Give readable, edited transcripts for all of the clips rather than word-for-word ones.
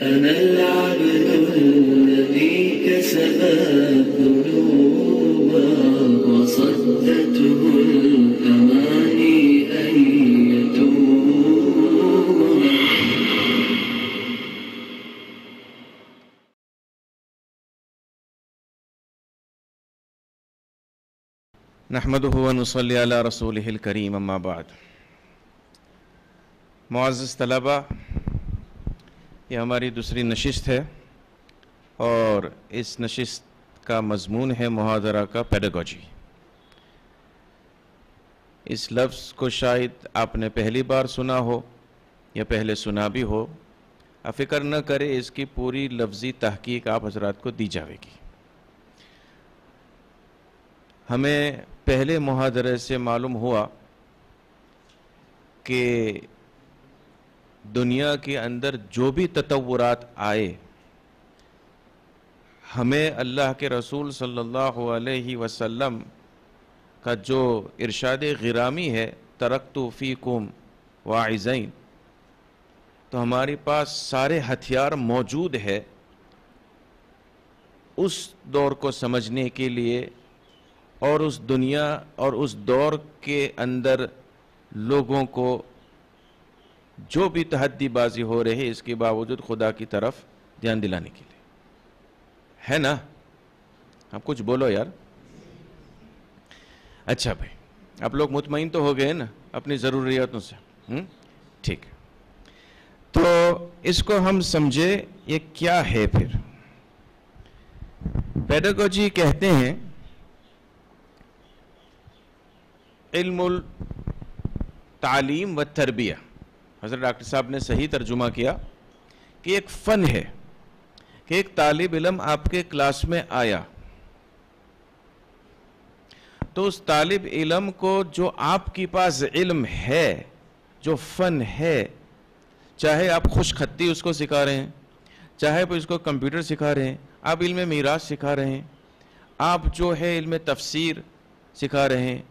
أنا العبد الذي كسب الذنوب وصدته الأماني أن يتوب. نحمده ونصلي على رسوله الكريم اما بعد. معزز طلبہ، یہ ہماری دوسری نشست ہے اور اس نشست کا مضمون ہے محاضرہ کا پیڈاگوجی. اس لفظ کو شاید آپ نے پہلی بار سنا ہو یا پہلے سنا بھی ہو. آپ فکر نہ کرے، اس کی پوری لفظی تحقیق آپ حضرات کو دی جاوے گی. ہمیں پہلے محاضرے سے معلوم ہوا کہ دنیا کے اندر جو بھی تطورات آئے، ہمیں اللہ کے رسول صلی اللہ علیہ وسلم کا جو ارشاد غرامی ہے، ترکت فیکم واعظین، تو ہمارے پاس سارے ہتھیار موجود ہے اس دور کو سمجھنے کے لیے، اور اس دنیا اور اس دور کے اندر لوگوں کو جو بھی تحدی بازی ہو رہی ہے اس کے باوجود خدا کی طرف دھیان دلانے کے لیے. ہے نا؟ آپ کچھ بولو یار. اچھا بھائی، آپ لوگ مطمئن تو ہو گئے نا اپنی ضروریاتوں سے؟ ٹھیک. تو اس کو ہم سمجھے یہ کیا ہے. پھر پیڈاگوجی کہتے ہیں علم التعلیم و تربیہ. حضرت ڈاکٹر صاحب نے صحیح ترجمہ کیا کہ ایک فن ہے کہ ایک طالب علم آپ کے کلاس میں آیا تو اس طالب علم کو جو آپ کے پاس علم ہے، جو فن ہے، چاہے آپ خوش خطی اس کو سکھا رہے ہیں، چاہے آپ اس کو کمپیوٹر سکھا رہے ہیں، آپ علم میراث سکھا رہے ہیں، آپ جو ہے علم تفسیر سکھا رہے ہیں،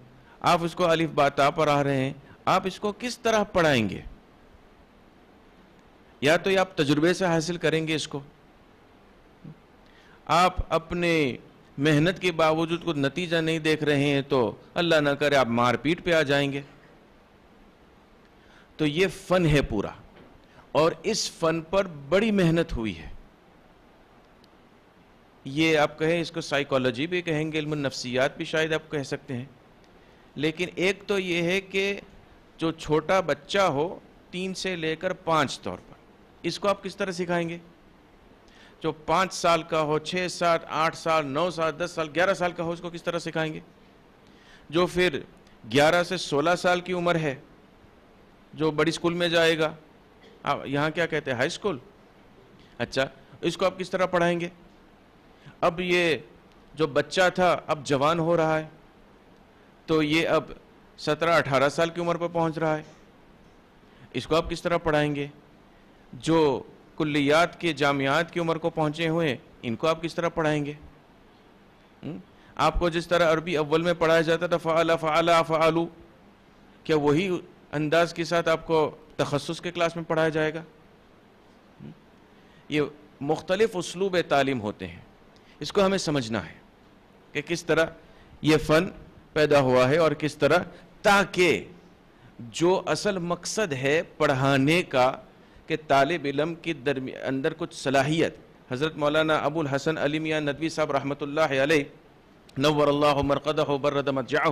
آپ اس کو الف با تا پڑھا رہے ہیں، آپ اس کو کس طرح پڑھائیں گے؟ یا تو آپ تجربے سے حاصل کریں گے اس کو، آپ اپنے محنت کے باوجود کچھ نتیجہ نہیں دیکھ رہے ہیں تو اللہ نہ کرے آپ مار پیٹ پہ آ جائیں گے. تو یہ فن ہے پورا، اور اس فن پر بڑی محنت ہوئی ہے. یہ آپ کہیں اس کو سائیکالوجی بھی کہیں گے، علم النفسیات بھی شاید آپ کہہ سکتے ہیں. لیکن ایک تو یہ ہے کہ جو چھوٹا بچہ ہو 3 سے لے کر 5 طور پر، اس کو آپ کس طرح سکھائیں گے؟ جو 5 سال کا ہو، 6 7 8 سال 9 سال 10 سال 11 سال کا ہو، اس کو کس طرح سکھائیں گے؟ جو پھر 11 سے 16 سال کی عمر ہے، جو بڑی اسکول میں جائے گا، یہاں کیا کہتے ہیں، ہائی اسکول. اچھا، اس کو آپ کس طرح پڑھائیں گے؟ اب یہ جو بچہ تھا اب جوان ہو رہا ہے، تو یہ اب 17-18 سال کی عمر پر پہنچ رہا ہے، اس کو آپ کس طرح پڑھائیں گے؟ جو کلیات کے جامعات کی عمر کو پہنچے ہوئے ہیں، ان کو آپ کس طرح پڑھائیں گے؟ آپ کو جس طرح عربی اول میں پڑھایا جاتا تھا فعل فعل افعلوا، کیا وہی انداز کے ساتھ آپ کو تخصص کے کلاس میں پڑھایا جائے گا؟ یہ مختلف اسلوب تعلیم ہوتے ہیں، اس کو ہمیں سمجھنا ہے کہ کس طرح یہ فن پیدا ہوا ہے اور کس طرح، تاکہ جو اصل مقصد ہے پڑھانے کا کہ طالب علم کے اندر کچھ صلاحیت. حضرت مولانا ابو الحسن علی میاں ندوی صاحب رحمۃ اللہ علیہ نور اللہ مرقدہ برد مضجعہ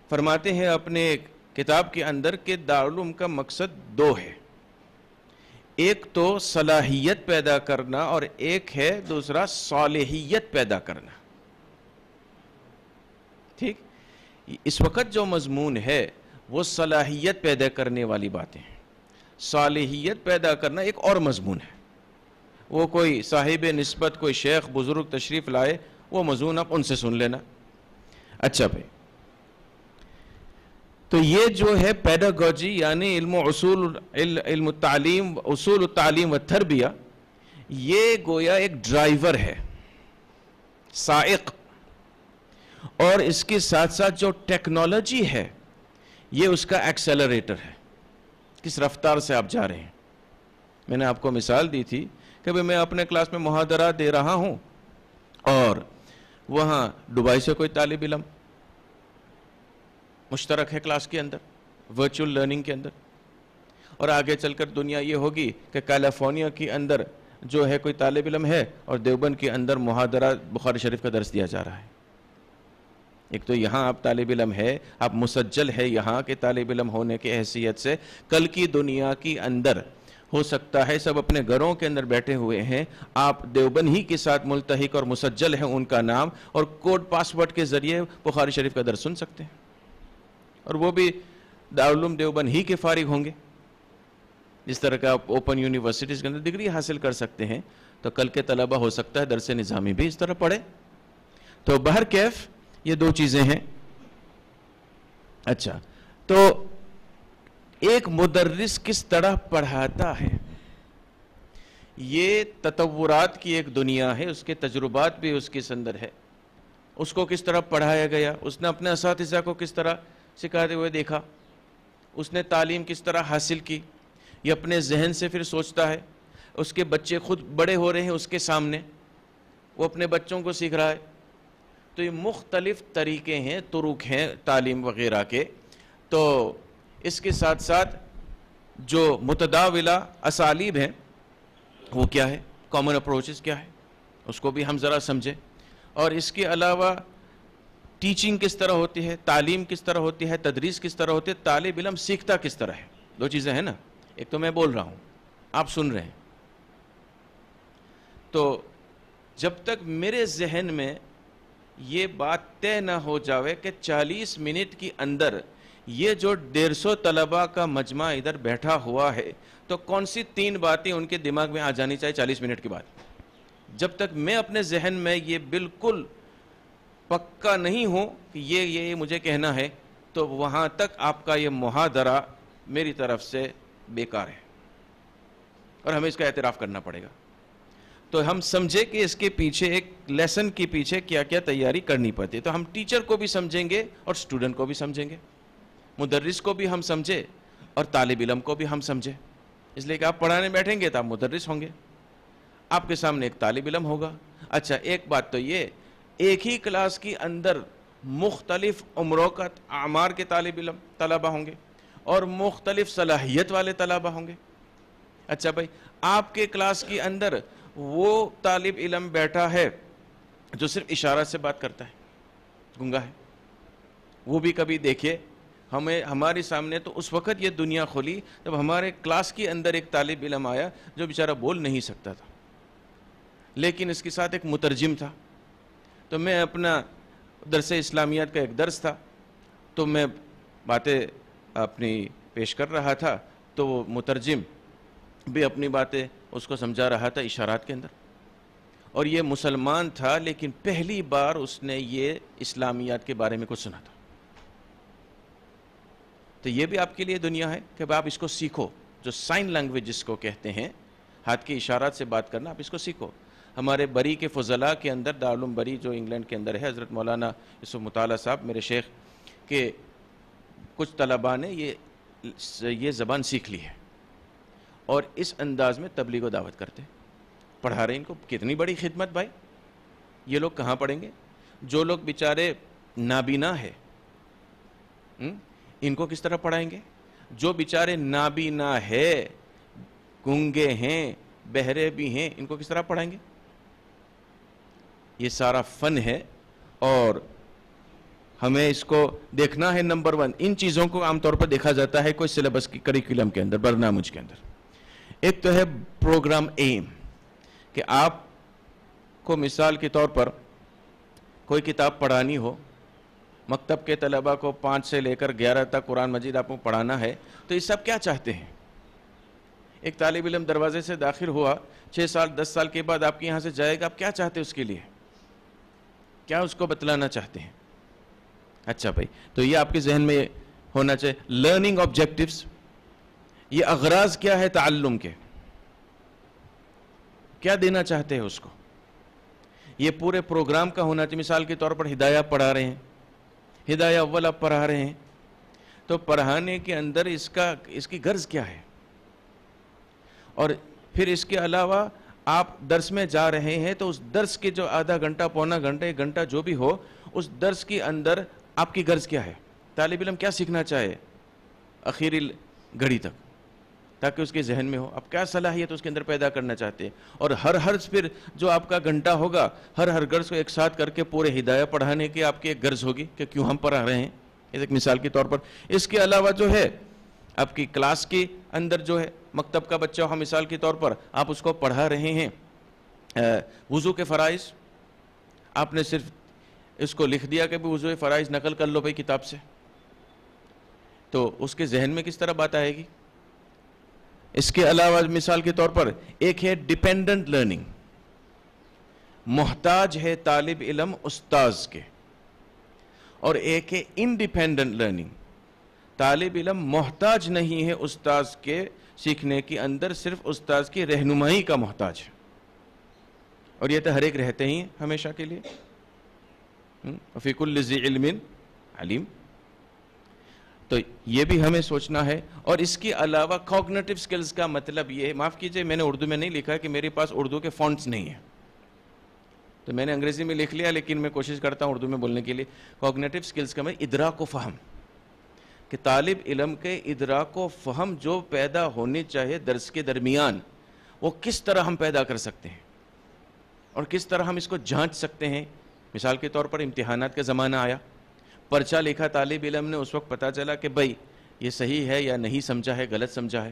فرماتے ہیں اپنے کتاب کے اندر کہ دارالعلوم کا مقصد 2 ہے. ایک تو صلاحیت پیدا کرنا اور ایک ہے دوسرا صالحیت پیدا کرنا. ٹھیک، اس وقت جو مضمون ہے وہ صلاحیت پیدا کرنے والی باتیں ہیں. صالحیت پیدا کرنا ایک اور مضمون ہے، وہ کوئی صاحب نسبت، کوئی شیخ بزرگ تشریف لائے، وہ مضمون آپ ان سے سن لینا. اچھا بھائی، تو یہ جو ہے پیڈاگوجی یعنی علم التعلیم، اصول التعلیم و تربیہ، یہ گویا ایک ڈرائیور ہے، سائق، اور اس کے ساتھ ساتھ جو ٹیکنالوجی ہے یہ اس کا ایکسیلریٹر ہے، کس رفتار سے آپ جا رہے ہیں. میں نے آپ کو مثال دی تھی کہ میں اپنے کلاس میں محاضرہ دے رہا ہوں اور وہاں دبئی سے کوئی طالب علم مشترک ہے کلاس کے اندر، ورچوئل لرننگ کے اندر، اور آگے چل کر دنیا یہ ہوگی کہ کیلیفورنیا کے اندر جو ہے کوئی طالب علم ہے اور دیوبند کے اندر محاضرہ بخاری شریف کا درس دیا جا رہا ہے۔ ایک تو یہاں آپ طالب علم ہے، آپ مسجل ہے یہاں کے طالب علم ہونے کی حیثیت سے، کل کی دنیا کی اندر ہو سکتا ہے سب اپنے گھروں کے اندر بیٹھے ہوئے ہیں، آپ دیوبند ہی کے ساتھ ملتحق اور مسجل ہے ان کا نام، اور کوڈ پاسورڈ کے ذریعے بخاری شریف کا درس سن سکتے ہیں، اور وہ بھی دارالعلوم دیوبند ہی کے فارغ ہوں گے۔ جس طرح کا آپ اوپن یونیورسٹیز کے اندر ڈگری حاصل کر سکتے ہیں، تو کل کے طلبہ ہو سکتا ہے درس نظامی بھی اس طرح پڑھے۔ تو بہرکیف یہ دو چیزیں ہیں۔ اچھا، تو ایک مدرس کس طرح پڑھاتا ہے، یہ تطورات کی ایک دنیا ہے، اس کے تجربات بھی اس کے اندر ہے۔ اس کو کس طرح پڑھایا گیا، اس نے اپنے اساتذہ کو کس طرح سکھاتے ہوئے دیکھا، اس نے تعلیم کس طرح حاصل کی، یہ اپنے ذہن سے پھر سوچتا ہے۔ اس کے بچے خود بڑے ہو رہے ہیں اس کے سامنے، وہ اپنے بچوں کو سیکھ رہا ہے۔ تو یہ مختلف طریقے ہیں، طرق ہیں تعلیم وغیرہ کے۔ تو اس کے ساتھ ساتھ جو متداولہ اسالیب ہیں وہ کیا ہے، کامن اپروچز کیا ہے، اس کو بھی ہم ذرا سمجھیں۔ اور اس کے علاوہ ٹیچنگ کس طرح ہوتی ہے، تعلیم کس طرح ہوتی ہے، تدریس کس طرح ہوتی ہے، طالب علم سیکھتا کس طرح ہے۔ دو چیزیں ہیں نا، ایک تو میں بول رہا ہوں، آپ سن رہے ہیں۔ تو جب تک میرے ذہن میں یہ بات طے نہ ہو جاوے کہ 40 منٹ کی اندر یہ جو 150 طلباء کا مجمع ادھر بیٹھا ہوا ہے، تو کون سی 3 باتیں ان کے دماغ میں آ جانی چاہیے 40 منٹ کے بعد، جب تک میں اپنے ذہن میں یہ بالکل پکا نہیں ہوں کہ یہ مجھے کہنا ہے، تو وہاں تک آپ کا یہ محاضرہ میری طرف سے بیکار ہے، اور ہمیں اس کا اعتراف کرنا پڑے گا۔ تو ہم سمجھے کہ اس کے پیچھے ایک لیسن کے پیچھے کیا کیا تیاری کرنی پڑتی ہے۔ تو ہم ٹیچر کو بھی سمجھیں گے اور سٹوڈنٹ کو بھی سمجھیں گے، مدرس کو بھی ہم سمجھے اور طالب علم کو بھی ہم سمجھے، اس لیے کہ آپ پڑھانے بیٹھیں گے تو آپ مدرس ہوں گے، آپ کے سامنے ایک طالب علم ہوگا۔ اچھا، ایک بات تو یہ، ایک ہی کلاس کی اندر مختلف عمروں کا اعمار کے طلبہ ہوں گے اور مختلف صلاحیت والے طلبہ ہوں گے۔ اچھا بھائی، آپ کے کلاس کی اندر وہ طالب علم بیٹھا ہے جو صرف اشارہ سے بات کرتا ہے، گنگا ہے، وہ بھی کبھی دیکھیے ہمارے سامنے تو اس وقت یہ دنیا کھلی جب ہمارے کلاس کے اندر ایک طالب علم آیا جو بیچارہ بول نہیں سکتا تھا، لیکن اس کے ساتھ ایک مترجم تھا۔ تو میں اپنا درس اسلامیات کا ایک درس تھا، تو میں باتیں اپنی پیش کر رہا تھا، تو وہ مترجم بھی اپنی باتیں اس کو سمجھا رہا تھا اشارات کے اندر، اور یہ مسلمان تھا لیکن پہلی بار اس نے یہ اسلامیات کے بارے میں کچھ سنا تھا۔ تو یہ بھی آپ کے لیے دنیا ہے کہ آپ اس کو سیکھو، جو سائن لینگویج جس کو کہتے ہیں، ہاتھ کے اشارات سے بات کرنا، آپ اس کو سیکھو۔ ہمارے بری کے فضلاء کے اندر، دارالعلوم بری جو انگلینڈ کے اندر ہے، حضرت مولانا یوسف مطالعہ صاحب میرے شیخ کے کچھ طلباء نے یہ زبان سیکھ لی ہے اور اس انداز میں تبلیغ و دعوت کرتے پڑھا رہے ہیں۔ ان کو کتنی بڑی خدمت بھائی، یہ لوگ کہاں پڑھیں گے؟ جو لوگ بیچارے نابینا ہے ان کو کس طرح پڑھائیں گے؟ جو بیچارے نابینا ہے، گنگے ہیں، بہرے بھی ہیں، ان کو کس طرح پڑھائیں گے؟ یہ سارا فن ہے اور ہمیں اس کو دیکھنا ہے۔ نمبر 1، ان چیزوں کو عام طور پر دیکھا جاتا ہے کوئی سلیبس کی کریکولم کے اندر، برنامج کے اندر۔ ایک تو ہے پروگرام ایم، کہ آپ کو مثال کے طور پر کوئی کتاب پڑھانی ہو، مکتب کے طلبہ کو 5 سے لے کر 11 تک قرآن مجید آپ کو پڑھانا ہے، تو یہ سب کیا چاہتے ہیں؟ ایک طالب علم دروازے سے داخل ہوا، 6 سال 10 سال کے بعد آپ کے یہاں سے جائے گا، آپ کیا چاہتے ہیں اس کے لیے؟ کیا اس کو بتلانا چاہتے ہیں؟ اچھا بھائی، تو یہ آپ کے ذہن میں ہونا چاہیے۔ لرننگ آبجیکٹیوز، یہ اغراض کیا ہے تعلم کے، کیا دینا چاہتے ہیں اس کو، یہ پورے پروگرام کا ہونا چاہیے۔ مثال کے طور پر ہدایہ پڑھا رہے ہیں، ہدایہ اول آپ پڑھا رہے ہیں، تو پڑھانے کے اندر اس کی غرض کیا ہے؟ اور پھر اس کے علاوہ آپ درس میں جا رہے ہیں تو اس درس کے جو آدھا گھنٹہ، پونا گھنٹہ، 1 گھنٹہ جو بھی ہو، اس درس کے اندر آپ کی غرض کیا ہے؟ طالب علم کیا سیکھنا چاہے آخری گھڑی تک، تاکہ اس کے ذہن میں ہو آپ کیا صلاحیت اس کے اندر پیدا کرنا چاہتے ہیں. اور ہر پھر جو آپ کا گھنٹہ ہوگا، ہر غرض کو ایک ساتھ کر کے پورے ہدایہ پڑھانے کی آپ کی ایک غرض ہوگی کہ کیوں ہم پڑھا رہے ہیں. ایک مثال کے طور پر. اس کے علاوہ جو ہے آپ کی کلاس کے اندر جو ہے مکتب کا بچہ ہو، مثال کے طور پر آپ اس کو پڑھا رہے ہیں وضو کے فرائض، آپ نے صرف اس کو لکھ دیا کہ وضو کے فرائض نقل کر لو بھائی کتاب سے، تو اس کے ذہن میں کس طرح بات آئے گی؟ اس کے علاوہ مثال کے طور پر ایک ہے ڈیپینڈنٹ لرننگ، محتاج ہے طالب علم استاذ کے، اور ایک ہے انڈیپینڈنٹ لرننگ، طالب علم محتاج نہیں ہے استاذ کے سیکھنے کے اندر، صرف استاذ کی رہنمائی کا محتاج ہے. اور یہ تو ہر ایک رہتے ہی ہیں ہمیشہ کے لیے. فی کل ذی علم علیم. تو یہ بھی ہمیں سوچنا ہے. اور اس کے علاوہ کوگنیٹو سکلز کا مطلب یہ ہے، معاف کیجئے میں نے اردو میں نہیں لکھا کہ میرے پاس اردو کے فونٹس نہیں ہیں، تو میں نے انگریزی میں لکھ لیا، لیکن میں کوشش کرتا ہوں اردو میں بولنے کے لیے. کوگنیٹو سکلز کا مطلب ادراک و فہم، کہ طالب علم کے ادراک و فہم جو پیدا ہونے چاہیے درس کے درمیان، وہ کس طرح ہم پیدا کر سکتے ہیں اور کس طرح ہم اس کو جانچ سکتے ہیں. مثال کے طور پر امتحانات کا زمانہ آیا، پرچہ لکھا طالب علم نے، اس وقت پتہ چلا کہ بھائی یہ صحیح ہے یا نہیں سمجھا ہے، غلط سمجھا ہے.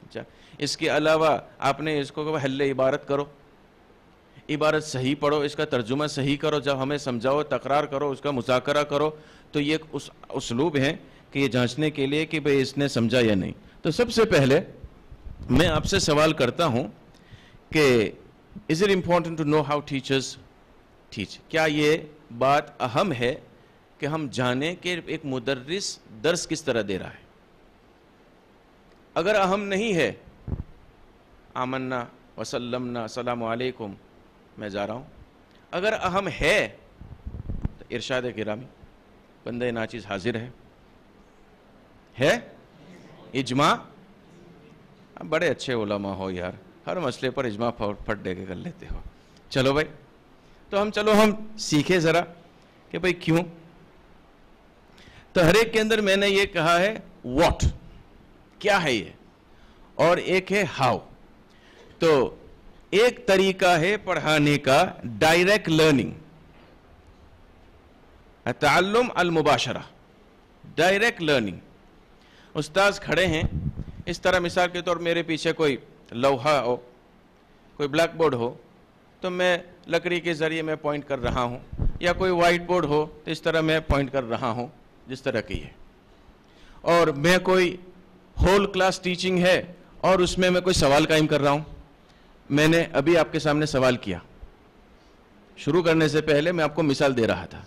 اچھا، اس کے علاوہ آپ نے اس کو حل عبارت کرو، عبارت صحیح پڑھو، اس کا ترجمہ صحیح کرو، جب ہمیں سمجھاؤ تکرار کرو، اس کا مذاکرہ کرو. تو یہ ایک اسلوب ہے کہ یہ جانچنے کے لیے کہ بھئی اس نے سمجھا یا نہیں. تو سب سے پہلے میں آپ سے سوال کرتا ہوں کہ is it important to know how teachers teach؟ کیا یہ بات اہم ہے کہ ہم جانیں کہ ایک مدرس درس کس طرح دے رہا ہے؟ اگر اہم نہیں ہے، آمنا وسلمنا السلام علیکم میں جا رہا ہوں. اگر اہم ہے تو ارشاد گرامی بندہ ناچیز حاضر ہے اجماع. بڑے اچھے علماء ہو یار، ہر مسئلے پر اجماع پھٹ دے کے کر لیتے ہو. چلو بھائی، تو ہم سیکھیں ذرا کہ بھائی کیوں. تو ہر ایک کے اندر میں نے یہ کہا ہے واٹ، کیا ہے یہ، اور ایک ہے ہاؤ. تو ایک طریقہ ہے پڑھانے کا ڈائریکٹ لرننگ، تعلم المباشرہ، ڈائریکٹ لرننگ. استاذ کھڑے ہیں اس طرح، مثال کے طور میرے پیچھے کوئی لوہا ہو، کوئی بلیک بورڈ ہو، تو میں لکڑی کے ذریعے میں پوائنٹ کر رہا ہوں، یا کوئی وائٹ بورڈ ہو تو اس طرح میں پوائنٹ کر رہا ہوں جس طرح کی ہے. اور میں کوئی ہول کلاس ٹیچنگ ہے اور اس میں کوئی سوال قائم کر رہا ہوں. میں نے ابھی آپ کے سامنے سوال کیا، شروع کرنے سے پہلے میں آپ کو مثال دے رہا تھا،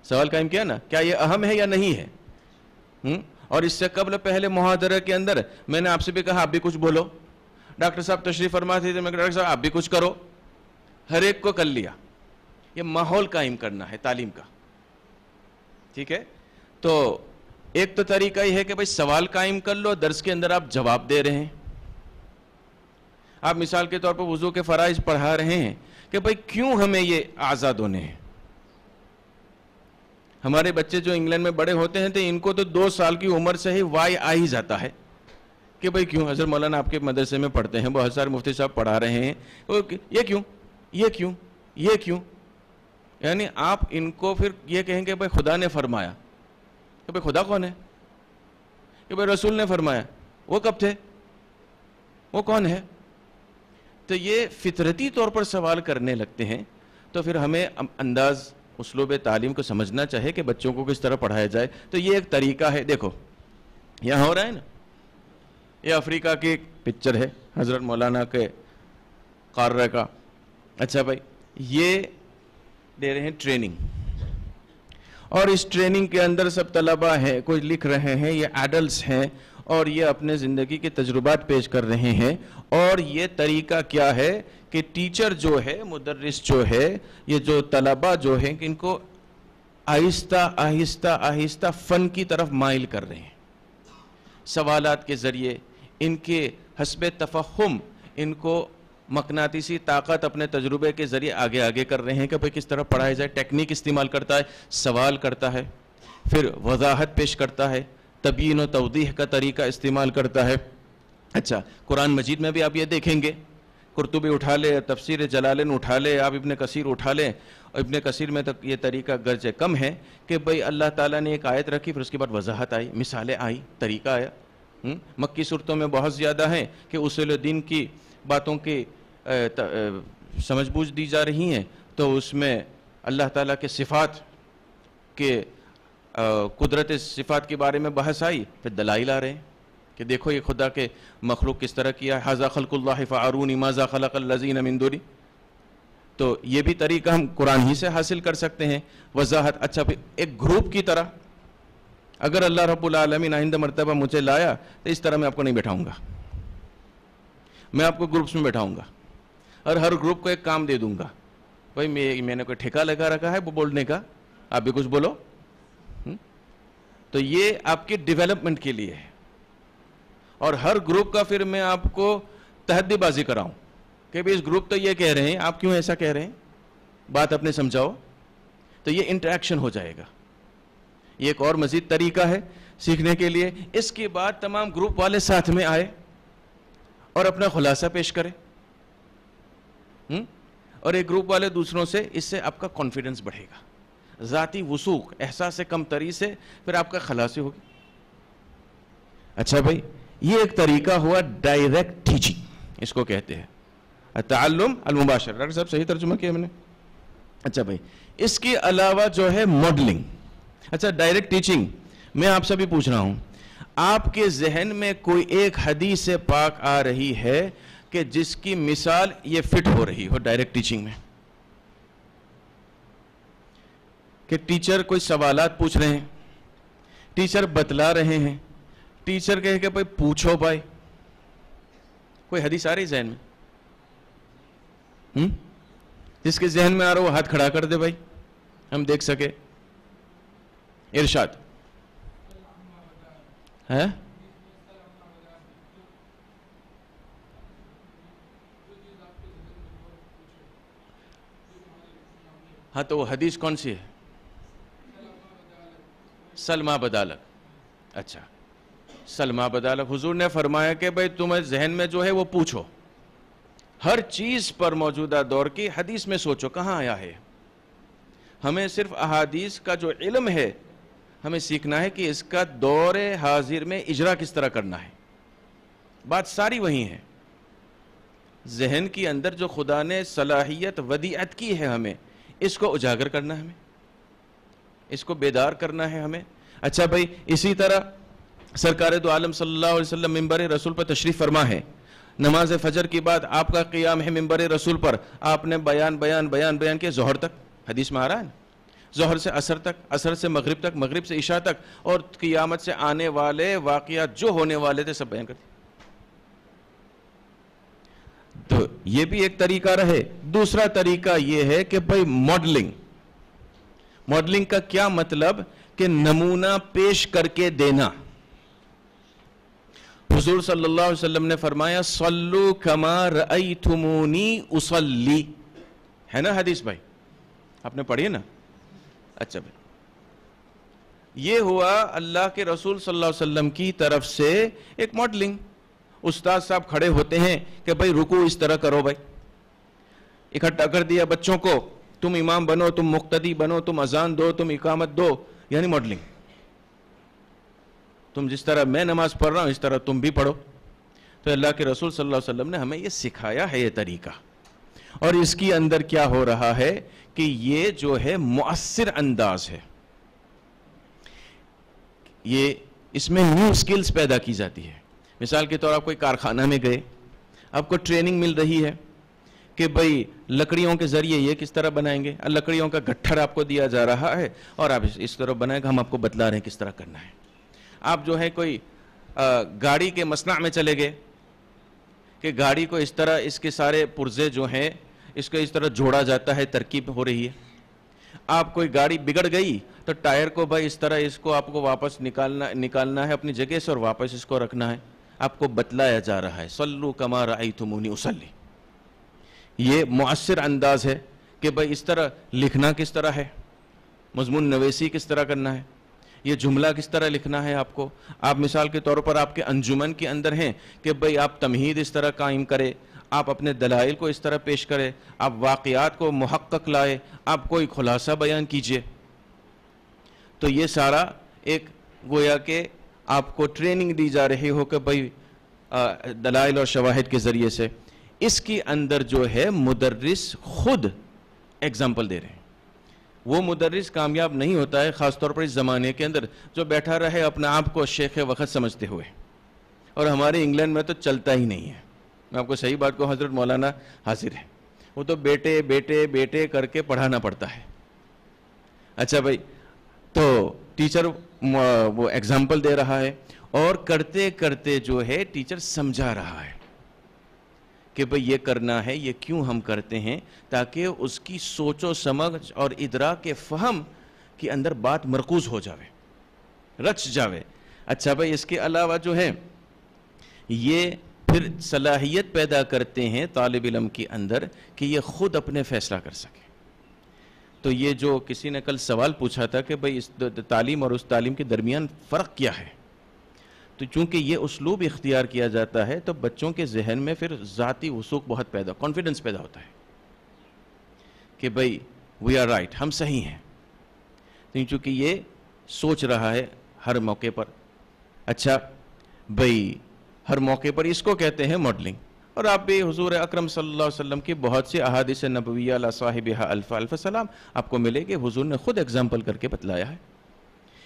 سوال قائم کیا نا، کیا یہ اہم ہے یا نہیں ہے؟ اور اس سے قبل پہلے محاضرہ کے اندر میں نے آپ سے بھی کہا آپ بھی کچھ بولو. ڈاکٹر صاحب تشریف فرما تھے، میں ڈاکٹر صاحب آپ بھی کچھ کرو. ہر ایک کو کر لیا. یہ ماحول قائم کرنا ہے تعلیم کا. ٹھیک ہے، تو ایک تو طریقہ یہ ہے کہ بھائی سوال قائم کر لو، درس کے اندر آپ جواب دے رہے ہیں. آپ مثال کے طور پر وضو کے فرائض پڑھا رہے ہیں کہ بھائی کیوں ہمیں یہ آزاد ہونے ہیں. ہمارے بچے جو انگلینڈ میں بڑے ہوتے ہیں تو ان کو تو 2 سال کی عمر سے ہی وائی آ ہی جاتا ہے کہ بھائی کیوں. حضرت مولانا آپ کے مدرسے میں پڑھتے ہیں، بہت سارے مفتی صاحب پڑھا رہے ہیں، یہ کیوں، یہ کیوں، یہ کیوں. یعنی آپ ان کو پھر یہ کہیں کہ بھائی خدا نے فرمایا، کہ بھائی خدا کون ہے؟ کہ بھائی رسول نے فرمایا، وہ کب تھے، وہ کون ہے؟ تو یہ فطرتی طور پر سوال کرنے لگتے ہیں. تو پھر ہمیں انداز اسلوب تعلیم کو سمجھنا چاہے کہ بچوں کو کس طرح پڑھایا جائے. تو یہ ایک طریقہ ہے. دیکھو یہاں ہو رہا ہے نا، یہ افریقہ کی پکچر ہے حضرت مولانا کے قارہ کا. اچھا بھائی، یہ دے رہے ہیں ٹریننگ، اور اس ٹریننگ کے اندر سب طلبہ ہیں، کوئی لکھ رہے ہیں، یہ ایڈلٹس ہیں، اور یہ اپنے زندگی کے تجربات پیش کر رہے ہیں. اور یہ طریقہ کیا ہے کہ ٹیچر جو ہے، مدرس جو ہے، یہ جو طلبہ جو ہیں ان کو آہستہ آہستہ آہستہ فن کی طرف مائل کر رہے ہیں. سوالات کے ذریعے ان کے حسب تفہم ان کو مقناطیسی طاقت اپنے تجربے کے ذریعے آگے آگے کر رہے ہیں کہ بھئی کس طرح پڑھایا جائے. ٹیکنیک استعمال کرتا ہے, سوال کرتا ہے, پھر وضاحت پیش کرتا ہے, تبیین و توضیح کا طریقہ استعمال کرتا ہے. اچھا, قرآن مجید میں بھی آپ یہ دیکھیں گے, قرطبی اٹھا لے, تفسیر جلالین اٹھا لے, آپ ابن کثیر اٹھا لیں, ابن کثیر میں تک یہ طریقہ گرچہ کم ہے کہ بھئی اللہ تعالیٰ نے ایک آیت رکھی, پھر اس کے بعد وضاحت آئی, مثالیں آئی, طریقہ آیا. مکی صورتوں میں بہت زیادہ ہیں کہ اصول دین کی باتوں کی سمجھ بوجھ دی جا رہی ہیں, تو اس میں اللہ تعالیٰ کے صفات کے قدرت صفات کے بارے میں بحث آئی, پھر دلائل آ رہے ہیں کہ دیکھو یہ خدا کے مخلوق کس طرح کیا ہے, ھذا خلق اللہ فارونی ماذا خلق الذین من دونہ. تو یہ بھی طریقہ ہم قرآن ہی سے حاصل کر سکتے ہیں, وضاحت. اچھا پھر ایک گروپ کی طرح اگر اللہ رب العالمین آئندہ مرتبہ مجھے لایا تو اس طرح میں آپ کو نہیں بیٹھاؤں گا, میں آپ کو گروپس میں بیٹھاؤں گا اور ہر گروپ کو ایک کام دے دوں گا. بھائی میں نے کوئی ٹھیکہ لگا رکھا ہے وہ بولنے کا, آپ بھی کچھ بولو. تو یہ آپ کی ڈیولپمنٹ کے لیے ہے, اور ہر گروپ کا پھر میں آپ کو تحدی بازی کراؤں کہ بھی اس گروپ تو یہ کہہ رہے ہیں, آپ کیوں ایسا کہہ رہے ہیں, بات اپنے سمجھاؤ. تو یہ انٹریکشن ہو جائے گا. یہ ایک اور مزید طریقہ ہے سیکھنے کے لیے. اس کے بعد تمام گروپ والے ساتھ میں آئے اور اپنا خلاصہ پیش کرے, اور ایک گروپ والے دوسروں سے, اس سے آپ کا کانفیڈنس بڑھے گا, ذاتی وثوق, احساس کمتری سے پھر آپ کا خلاصی ہوگی. اچھا بھائی, یہ ایک طریقہ ہوا ڈائریکٹ ٹیچنگ, اس کو کہتے ہیں التعلم المباشر. ڈاکٹر صاحب صحیح ترجمہ کیا میں نے؟ اچھا بھائی, اس کے علاوہ جو ہے ماڈلنگ. اچھا, ڈائریکٹ ٹیچنگ میں آپ سے بھی پوچھ رہا ہوں, آپ کے ذہن میں کوئی ایک حدیث پاک آ رہی ہے کہ جس کی مثال یہ فٹ ہو رہی ہو ڈائریکٹ ٹیچنگ میں؟ کہ ٹیچر کوئی سوالات پوچھ رہے ہیں, ٹیچر بتلا رہے ہیں, ٹیچر کہے کہ بھائی پوچھو بھائی, کوئی حدیث آ رہی ذہن میں؟ جس کے ذہن میں آ رہا وہ ہاتھ کھڑا کر دے بھائی, ہم دیکھ سکے. ارشاد ہے. ہاں, تو وہ حدیث کون سی ہے؟ سلمہ بدالک. اچھا, سلمہ بدالک, حضور نے فرمایا کہ بھئی تمہیں ذہن میں جو ہے وہ پوچھو, ہر چیز پر موجودہ دور کی حدیث میں سوچو کہاں آیا ہے. ہمیں صرف احادیث کا جو علم ہے ہمیں سیکھنا ہے کہ اس کا دور حاضر میں اجرا کس طرح کرنا ہے. بات ساری وہی ہے. ذہن کی اندر جو خدا نے صلاحیت ودیعت کی ہے ہمیں اس کو اجاگر کرنا ہے, ہمیں اس کو بیدار کرنا ہے ہمیں. اچھا بھائی, اسی طرح سرکار دو عالم صلی اللہ علیہ وسلم منبر رسول پر تشریف فرما ہے. نماز فجر کے بعد آپ کا قیام ہے منبر رسول پر, آپ نے بیان کیا ظہر تک, حدیث میں آ رہا ہے نا, ظہر سے عصر تک, عصر سے مغرب تک, مغرب سے عشاء تک, اور قیامت سے آنے والے واقعات جو ہونے والے تھے سب بیان کرتے. تو یہ بھی ایک طریقہ رہے. دوسرا طریقہ یہ ہے کہ بھائی ماڈلنگ. ماڈلنگ کا کیا مطلب؟ کہ نمونہ پیش کر کے دینا. حضور صلی اللہ علیہ وسلم نے فرمایا صلو کما رأیتمونی اصلی, ہے نا حدیث بھائی, آپ نے پڑھی نا؟ اچھا بھائی, یہ ہوا اللہ کے رسول صلی اللہ علیہ وسلم کی طرف سے ایک ماڈلنگ. استاد صاحب کھڑے ہوتے ہیں کہ بھائی رکوع اس طرح کرو, بھائی اکٹھا کر دیا بچوں کو, تم امام بنو, تم مقتدی بنو, تم اذان دو, تم اقامت دو, یعنی ماڈلنگ. تم جس طرح میں نماز پڑھ رہا ہوں اس طرح تم بھی پڑھو. تو اللہ کے رسول صلی اللہ علیہ وسلم نے ہمیں یہ سکھایا ہے یہ طریقہ. اور اس کی اندر کیا ہو رہا ہے کہ یہ جو ہے مؤثر انداز ہے, یہ اس میں نیو سکلز پیدا کی جاتی ہے. مثال کے طور آپ کوئی کارخانہ میں گئے, آپ کو ٹریننگ مل رہی ہے کہ بھئی لکڑیوں کے ذریعے یہ کس طرح بنائیں گے, لکڑیوں کا گٹھر آپ کو دیا جا رہا ہے اور آپ اس طرح بنائیں گے, ہم آپ کو بتلا رہے ہیں کس طرح کرنا ہے. آپ جو ہے کوئی گاڑی کے مصنع میں چلے گئے کہ گاڑی کو اس طرح اس کے سارے پرزے جو ہیں اس کو اس طرح جوڑا جاتا ہے, ترکیب ہو رہی ہے. آپ کوئی گاڑی بگڑ گئی تو ٹائر کو بھائی اس طرح اس کو آپ کو واپس نکالنا ہے اپنی جگہ سے اور واپس اس کو رکھنا ہے. آپ کو بتلایا جا رہا ہے صلو کما رأیتمونی اصلی. یہ مؤثر انداز ہے کہ بھائی اس طرح لکھنا کس طرح ہے, مضمون نویسی کس طرح کرنا ہے, یہ جملہ کس طرح لکھنا ہے آپ کو. آپ مثال کے طور پر آپ کے انجمن کے اندر ہیں کہ بھئی آپ تمہید اس طرح قائم کرے, آپ اپنے دلائل کو اس طرح پیش کرے, آپ واقعات کو محقق لائے, آپ کوئی خلاصہ بیان کیجئے. تو یہ سارا ایک گویا کہ آپ کو ٹریننگ دی جا رہی ہو کہ بھئی دلائل اور شواہد کے ذریعے سے. اس کی اندر جو ہے مدرس خود ایگزامپل دے رہے ہیں. وہ مدرس کامیاب نہیں ہوتا ہے خاص طور پر اس زمانے کے اندر جو بیٹھا رہے اپنے آپ کو شیخ وقت سمجھتے ہوئے, اور ہمارے انگلینڈ میں تو چلتا ہی نہیں ہے. میں آپ کو صحیح بات کو حضرت مولانا حاضر ہے, وہ تو بیٹے بیٹے بیٹے کر کے پڑھانا پڑتا ہے. اچھا بھائی, تو ٹیچر وہ ایگزامپل دے رہا ہے اور کرتے کرتے جو ہے ٹیچر سمجھا رہا ہے کہ بھئی یہ کرنا ہے, یہ کیوں ہم کرتے ہیں, تاکہ اس کی سوچ و سمجھ اور ادراک فہم کے اندر بات مرکوز ہو جاوے, رچ جاوے. اچھا بھئی, اس کے علاوہ جو ہے یہ پھر صلاحیت پیدا کرتے ہیں طالب علم کے اندر کہ یہ خود اپنے فیصلہ کر سکے. تو یہ جو کسی نے کل سوال پوچھا تھا کہ بھئی اس تعلیم اور اس تعلیم کے درمیان فرق کیا ہے, تو چونکہ یہ اسلوب اختیار کیا جاتا ہے تو بچوں کے ذہن میں پھر ذاتی وثوق بہت کانفیڈنس پیدا ہوتا ہے کہ بھئی وی آر رائٹ, ہم صحیح ہیں, چونکہ یہ سوچ رہا ہے ہر موقع پر. اچھا بھئی, ہر موقع پر اس کو کہتے ہیں ماڈلنگ. اور آپ بھی حضور اکرم صلی اللہ علیہ وسلم کی بہت سی احادیث نبویہ علی صاحبہا الف الف سلام آپ کو ملے کہ حضور نے خود ایگزامپل کر کے بتلایا ہے.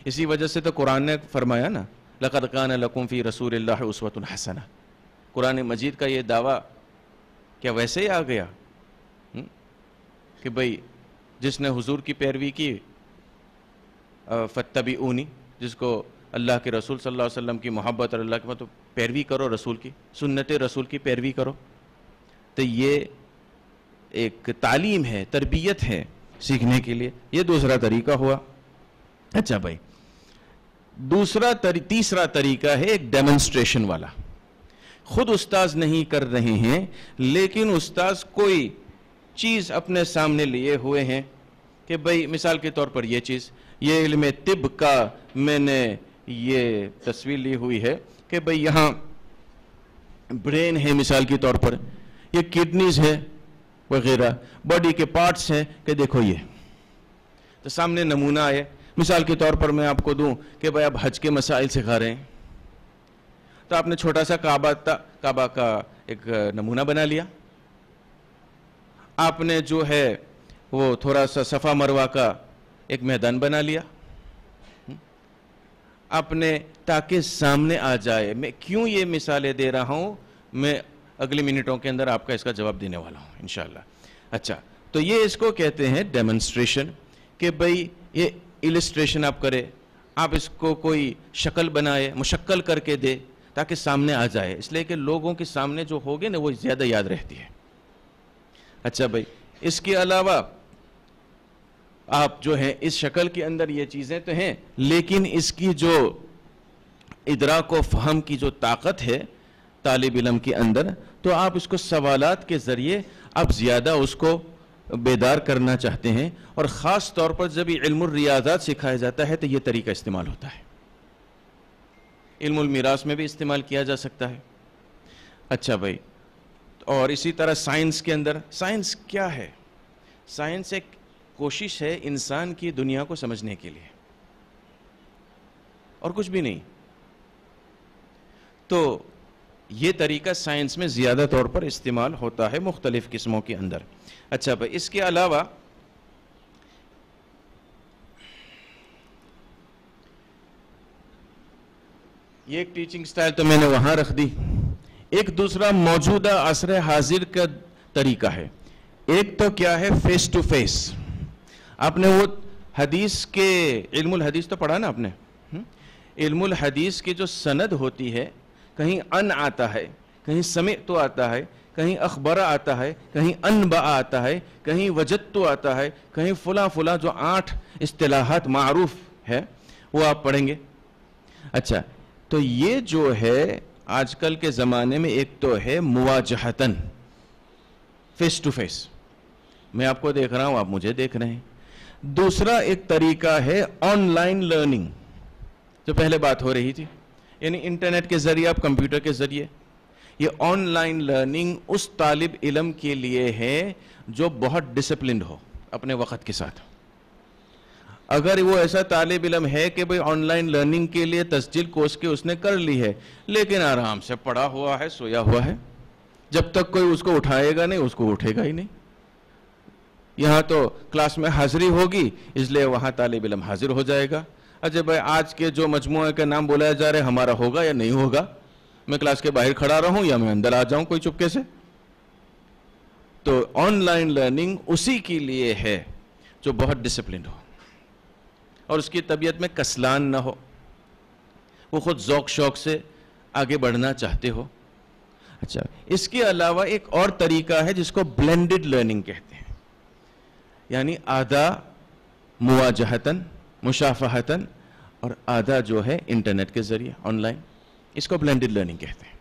اسی وجہ سے تو قرآن نے فرمایا نا, لَقَدْ كَانَ لَكُمْ فِي رَسُولِ اللَّهِ أُسْوَةٌ حَسَنَةٌ. قرآن مجید کا یہ دعویٰ کیا ویسے ہی آ گیا کہ بھئی جس نے حضور کی پیروی کی فَاتَّبِعُونِی, جس کو اللہ کے رسول صلی اللہ علیہ وسلم کی محبت اور اللہ کی تو پیروی کرو, رسول کی سنت رسول کی پیروی کرو. تو یہ ایک تعلیم ہے, تربیت ہے سیکھنے کے لیے. یہ دوسرا طریقہ ہوا. اچھا بھائی, تیسرا طریقہ ہے ایک ڈیمونسٹریشن والا. خود استاذ نہیں کر رہے ہیں لیکن استاذ کوئی چیز اپنے سامنے لیے ہوئے ہیں کہ بھئی مثال کے طور پر یہ چیز, یہ علم طب کا میں نے یہ تصویر لی ہوئی ہے کہ بھئی یہاں برین ہے مثال کے طور پر, یہ کڈنیز ہے وغیرہ, باڈی کے پارٹس ہیں کہ دیکھو یہ. تو سامنے نمونہ آئے, مثال کے طور پر میں آپ کو دوں کہ بھئی آپ حج کے مسائل سکھا رہے ہیں, تو آپ نے چھوٹا سا کعبہ کا ایک نمونہ بنا لیا, آپ نے جو ہے وہ تھوڑا سا صفا مروہ کا ایک میدان بنا لیا, آپ نے تاکہ سامنے آ جائے. میں کیوں یہ مثالیں دے رہا ہوں, میں اگلی منٹوں کے اندر آپ کا اس کا جواب دینے والا ہوں انشاءاللہ. اچھا, تو یہ اس کو کہتے ہیں ڈیمونسٹریشن کہ بھئی یہ السٹریشن آپ کرے, آپ اس کو کوئی شکل بنائے, مشکل کر کے دے تاکہ سامنے آ جائے, اس لیے کہ لوگوں کے سامنے جو ہوگے نا وہ زیادہ یاد رہتی ہے. اچھا بھائی, اس کے علاوہ آپ جو ہیں اس شکل کے اندر یہ چیزیں تو ہیں, لیکن اس کی جو ادراک و فہم کی جو طاقت ہے طالب علم کے اندر, تو آپ اس کو سوالات کے ذریعے آپ زیادہ اس کو بیدار کرنا چاہتے ہیں. اور خاص طور پر جب یہ علم الریاضات سکھایا جاتا ہے تو یہ طریقہ استعمال ہوتا ہے. علم المیراث میں بھی استعمال کیا جا سکتا ہے. اچھا بھائی, اور اسی طرح سائنس کے اندر, سائنس کیا ہے؟ سائنس ایک کوشش ہے انسان کی دنیا کو سمجھنے کے لیے, اور کچھ بھی نہیں. تو یہ طریقہ سائنس میں زیادہ طور پر استعمال ہوتا ہے مختلف قسموں کے اندر. اچھا بھائی, اس کے علاوہ یہ ایک ٹیچنگ سٹائل تو میں نے وہاں رکھ دی. ایک دوسرا موجودہ عصر حاضر کا طریقہ ہے. ایک تو کیا ہے, فیس ٹو فیس. آپ نے وہ حدیث کے علم الحدیث تو پڑھا نا آپ نے, علم الحدیث کی جو سند ہوتی ہے, کہیں ان آتا ہے, کہیں سمعت آتا ہے, کہیں اخبر آتا ہے, کہیں انبا آتا ہے, کہیں وجدت آتا ہے, کہیں فلاں فلاں, جو 8 اصطلاحات معروف ہے وہ آپ پڑھیں گے. اچھا, تو یہ جو ہے آج کل کے زمانے میں ایک تو ہے مواجہتاً، فیس ٹو فیس، میں آپ کو دیکھ رہا ہوں، آپ مجھے دیکھ رہے ہیں. دوسرا ایک طریقہ ہے آن لائن لرننگ، جو پہلے بات ہو رہی تھی، یعنی انٹرنیٹ کے ذریعے، آپ کمپیوٹر کے ذریعے. یہ آن لائن لرننگ اس طالب علم کے لیے ہے جو بہت ڈسپلنڈ ہو اپنے وقت کے ساتھ. اگر وہ ایسا طالب علم ہے کہ بھئی آن لائن لرننگ کے لیے تسجیل کورس کے اس نے کر لی ہے، لیکن آرام سے پڑا ہوا ہے، سویا ہوا ہے، جب تک کوئی اس کو اٹھائے گا نہیں، اس کو اٹھے گا ہی نہیں. یہاں تو کلاس میں حاضری ہوگی، اس لیے وہاں طالب علم حاضر ہو جائے گا. اچھا بھائی، آج کے جو مجموعے کا نام بولا جا رہا ہے، ہمارا ہوگا یا نہیں ہوگا؟ میں کلاس کے باہر کھڑا رہوں یا میں اندر آ جاؤں کوئی چپکے سے؟ تو آن لائن لرننگ اسی کے لیے ہے جو بہت ڈسپلنڈ ہو اور اس کی طبیعت میں کسلان نہ ہو، وہ خود ذوق شوق سے آگے بڑھنا چاہتے ہو. اچھا، اس کے علاوہ ایک اور طریقہ ہے جس کو بلینڈڈ لرننگ کہتے ہیں، یعنی آدھا مواجہتاً، مشافہتاً، اور آدھا جو ہے انٹرنیٹ کے ذریعے آن لائن. اس کو بلینڈڈ لرننگ کہتے ہیں.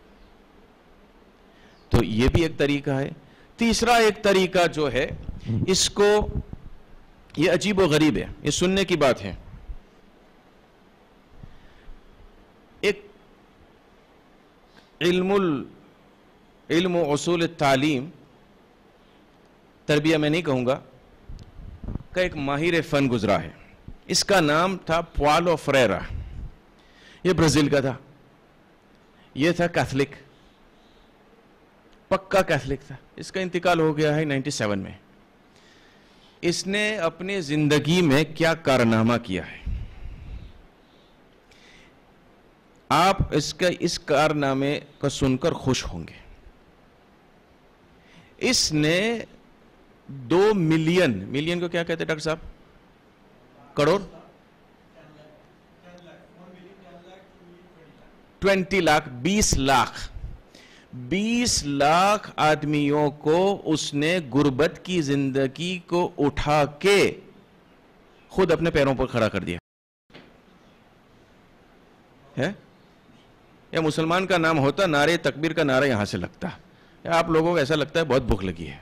تو یہ بھی ایک طریقہ ہے. تیسرا ایک طریقہ جو ہے، اس کو، یہ عجیب و غریب ہے، یہ سننے کی بات ہے. ایک علم و اصول تعلیم، تربیہ میں نہیں کہوں گا، کا ایک ماہر فن گزرا ہے. اس کا نام تھا پاولو فریرا. یہ برازیل کا تھا. یہ تھا کیتھولک، پکا کیتھولک تھا. اس کا انتقال ہو گیا ہے 97 میں. اس نے اپنی زندگی میں کیا کارنامہ کیا ہے، آپ اس کارنامے کو سن کر خوش ہوں گے. اس نے 2 ملین کو کیا کہتے ہیں ڈاکٹر صاحب؟ کروڑ؟ 20 لاکھ، 20 لاکھ آدمیوں کو اس نے غربت کی زندگی کو اٹھا کے خود اپنے پیروں پر کھڑا کر دیا ہے. یا مسلمان کا نام ہوتا، نعرے تکبیر کا نعرہ یہاں سے لگتا. یا آپ لوگوں کو ایسا لگتا ہے بہت بھوک لگی ہے،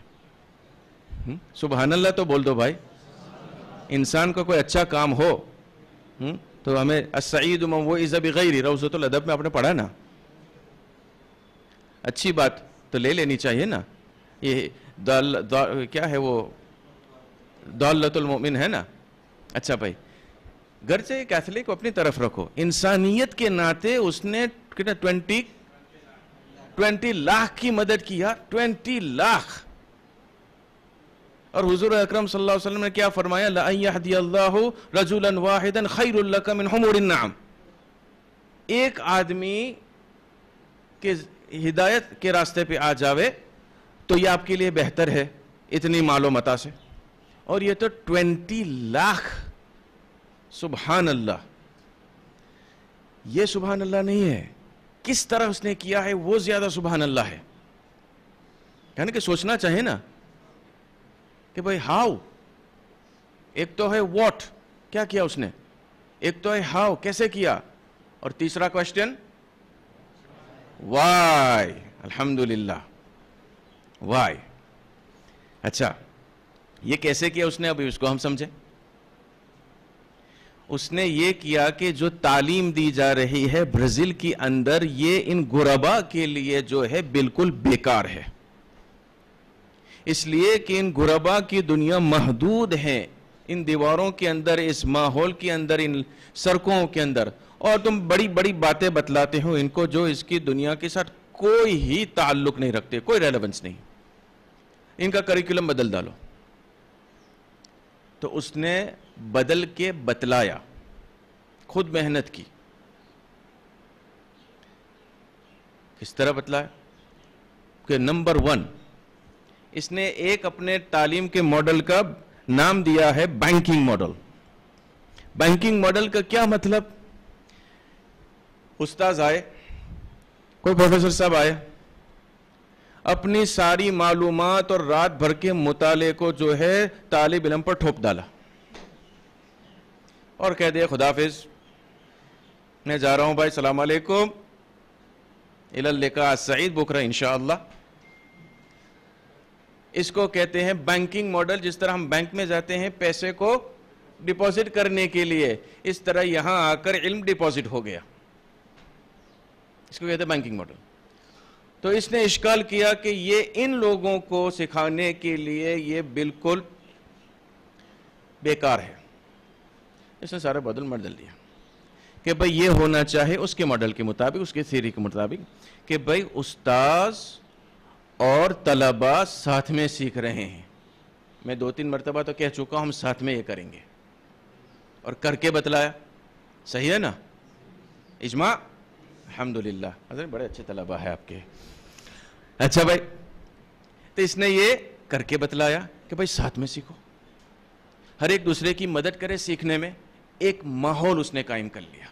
سبحان اللہ تو بول دو بھائی. انسان کو کوئی اچھا کام ہو تو ہمیں السعید من وعظ بغیر، روضۃ الادب میں آپ نے پڑھا نا، اچھی بات تو لے لینی چاہیے نا. یہ کیا ہے وہ، دولت المؤمن ہے نا. اچھا بھائی، گرچہ کیتھولک کو اپنی طرف رکھو، انسانیت کے ناطے اس نے 20 لاکھ کی مدد کیا. 20 لاکھ. اور حضور اکرم صلی اللہ علیہ وسلم نے کیا فرمایا؟ لَأَن يَهْدِيَ اللَّهُ رَجُلًا وَاحِدًا خَيْرٌ لَكَ مِنْ حُمُرِ النَّعَمِ. ایک آدمی کے ہدایت کے راستے پہ آ جاوے تو یہ آپ کے لیے بہتر ہے اتنی مال و متا سے. اور یہ تو 20 لاکھ. سبحان اللہ. یہ سبحان اللہ نہیں ہے، کس طرح اس نے کیا ہے وہ زیادہ سبحان اللہ ہے. یعنی کہ سوچنا چاہے نا کہ بھئی ہاؤ. ایک تو ہے واٹ، کیا کیا اس نے، ایک تو ہے ہاؤ، کیسے کیا، اور تیسرا کوشچن وائی. الحمدللہ، وائی. اچھا، یہ کیسے کیا اس نے، ابھی اس کو ہم سمجھیں. اس نے یہ کیا کہ جو تعلیم دی جا رہی ہے برازیل کے اندر، یہ ان غربا کے لیے جو ہے بالکل بیکار ہے. اس لیے کہ ان غربا کی دنیا محدود ہے، ان دیواروں کے اندر، اس ماحول کے اندر، ان سڑکوں کے اندر. اور تم بڑی بڑی باتیں بتلاتے ہو ان کو جو اس کی دنیا کے ساتھ کوئی ہی تعلق نہیں رکھتے، کوئی ریلیونس نہیں. ان کا کریکولم بدل ڈالو. تو اس نے بدل کے بتلایا، خود محنت کی. کس طرح بتلایا کہ نمبر 1 اس نے ایک اپنے تعلیم کے ماڈل کا نام دیا ہے بینکنگ ماڈل. بینکنگ ماڈل کا کیا مطلب؟ استاذ آئے، کوئی پروفیسر صاحب آئے، اپنی ساری معلومات اور رات بھر کے مطالعے کو جو ہے طالب علم پر ٹھوپ ڈالا اور کہہ دیا خدا حافظ، میں جا رہا ہوں بھائی، السلام علیکم. الی اللقاء السعید بکرہ انشاءاللہ. اس کو کہتے ہیں بینکنگ ماڈل. جس طرح ہم بینک میں جاتے ہیں پیسے کو ڈپازٹ کرنے کے لیے, اس طرح یہاں آ کر علم ڈپازٹ ہو گیا. اس کو کہتے ہیں بینکنگ ماڈل. تو اس نے اشکال کیا کہ یہ ان لوگوں کو سکھانے کے لیے یہ بالکل بیکار ہے. اس نے سارا بدل دیا کہ بھئی یہ ہونا چاہے اس کے ماڈل کے مطابق, اس کے تھیوری کے مطابق, کہ بھئی استاذ اور طلبہ ساتھ میں سیکھ رہے ہیں. میں 2-3 مرتبہ تو کہہ چکا ہوں ہم ساتھ میں یہ کریں گے, اور کر کے بتلایا. صحیح ہے نا؟ اجماع. الحمدللہ حضرت بڑے اچھے طلبہ ہیں آپ کے. اچھا بھائی, تو اس نے یہ کر کے بتلایا کہ بھائی ساتھ میں سیکھو, ہر ایک دوسرے کی مدد کرے سیکھنے میں. ایک ماحول اس نے قائم کر لیا,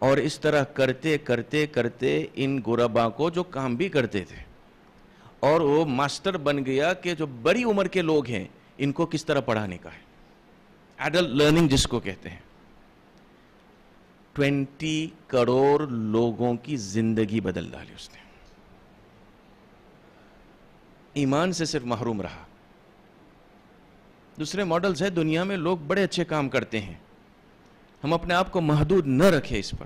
اور اس طرح کرتے کرتے کرتے ان غربا کو جو کام بھی کرتے تھے, اور وہ ماسٹر بن گیا کہ جو بڑی عمر کے لوگ ہیں ان کو کس طرح پڑھانے کا ہے. ایڈلٹ لرننگ جس کو کہتے ہیں. 20 کروڑ لوگوں کی زندگی بدل ڈالی اس نے. ایمان سے صرف محروم رہا. دوسرے ماڈلز ہیں دنیا میں, لوگ بڑے اچھے کام کرتے ہیں. ہم اپنے آپ کو محدود نہ رکھیں اس پر.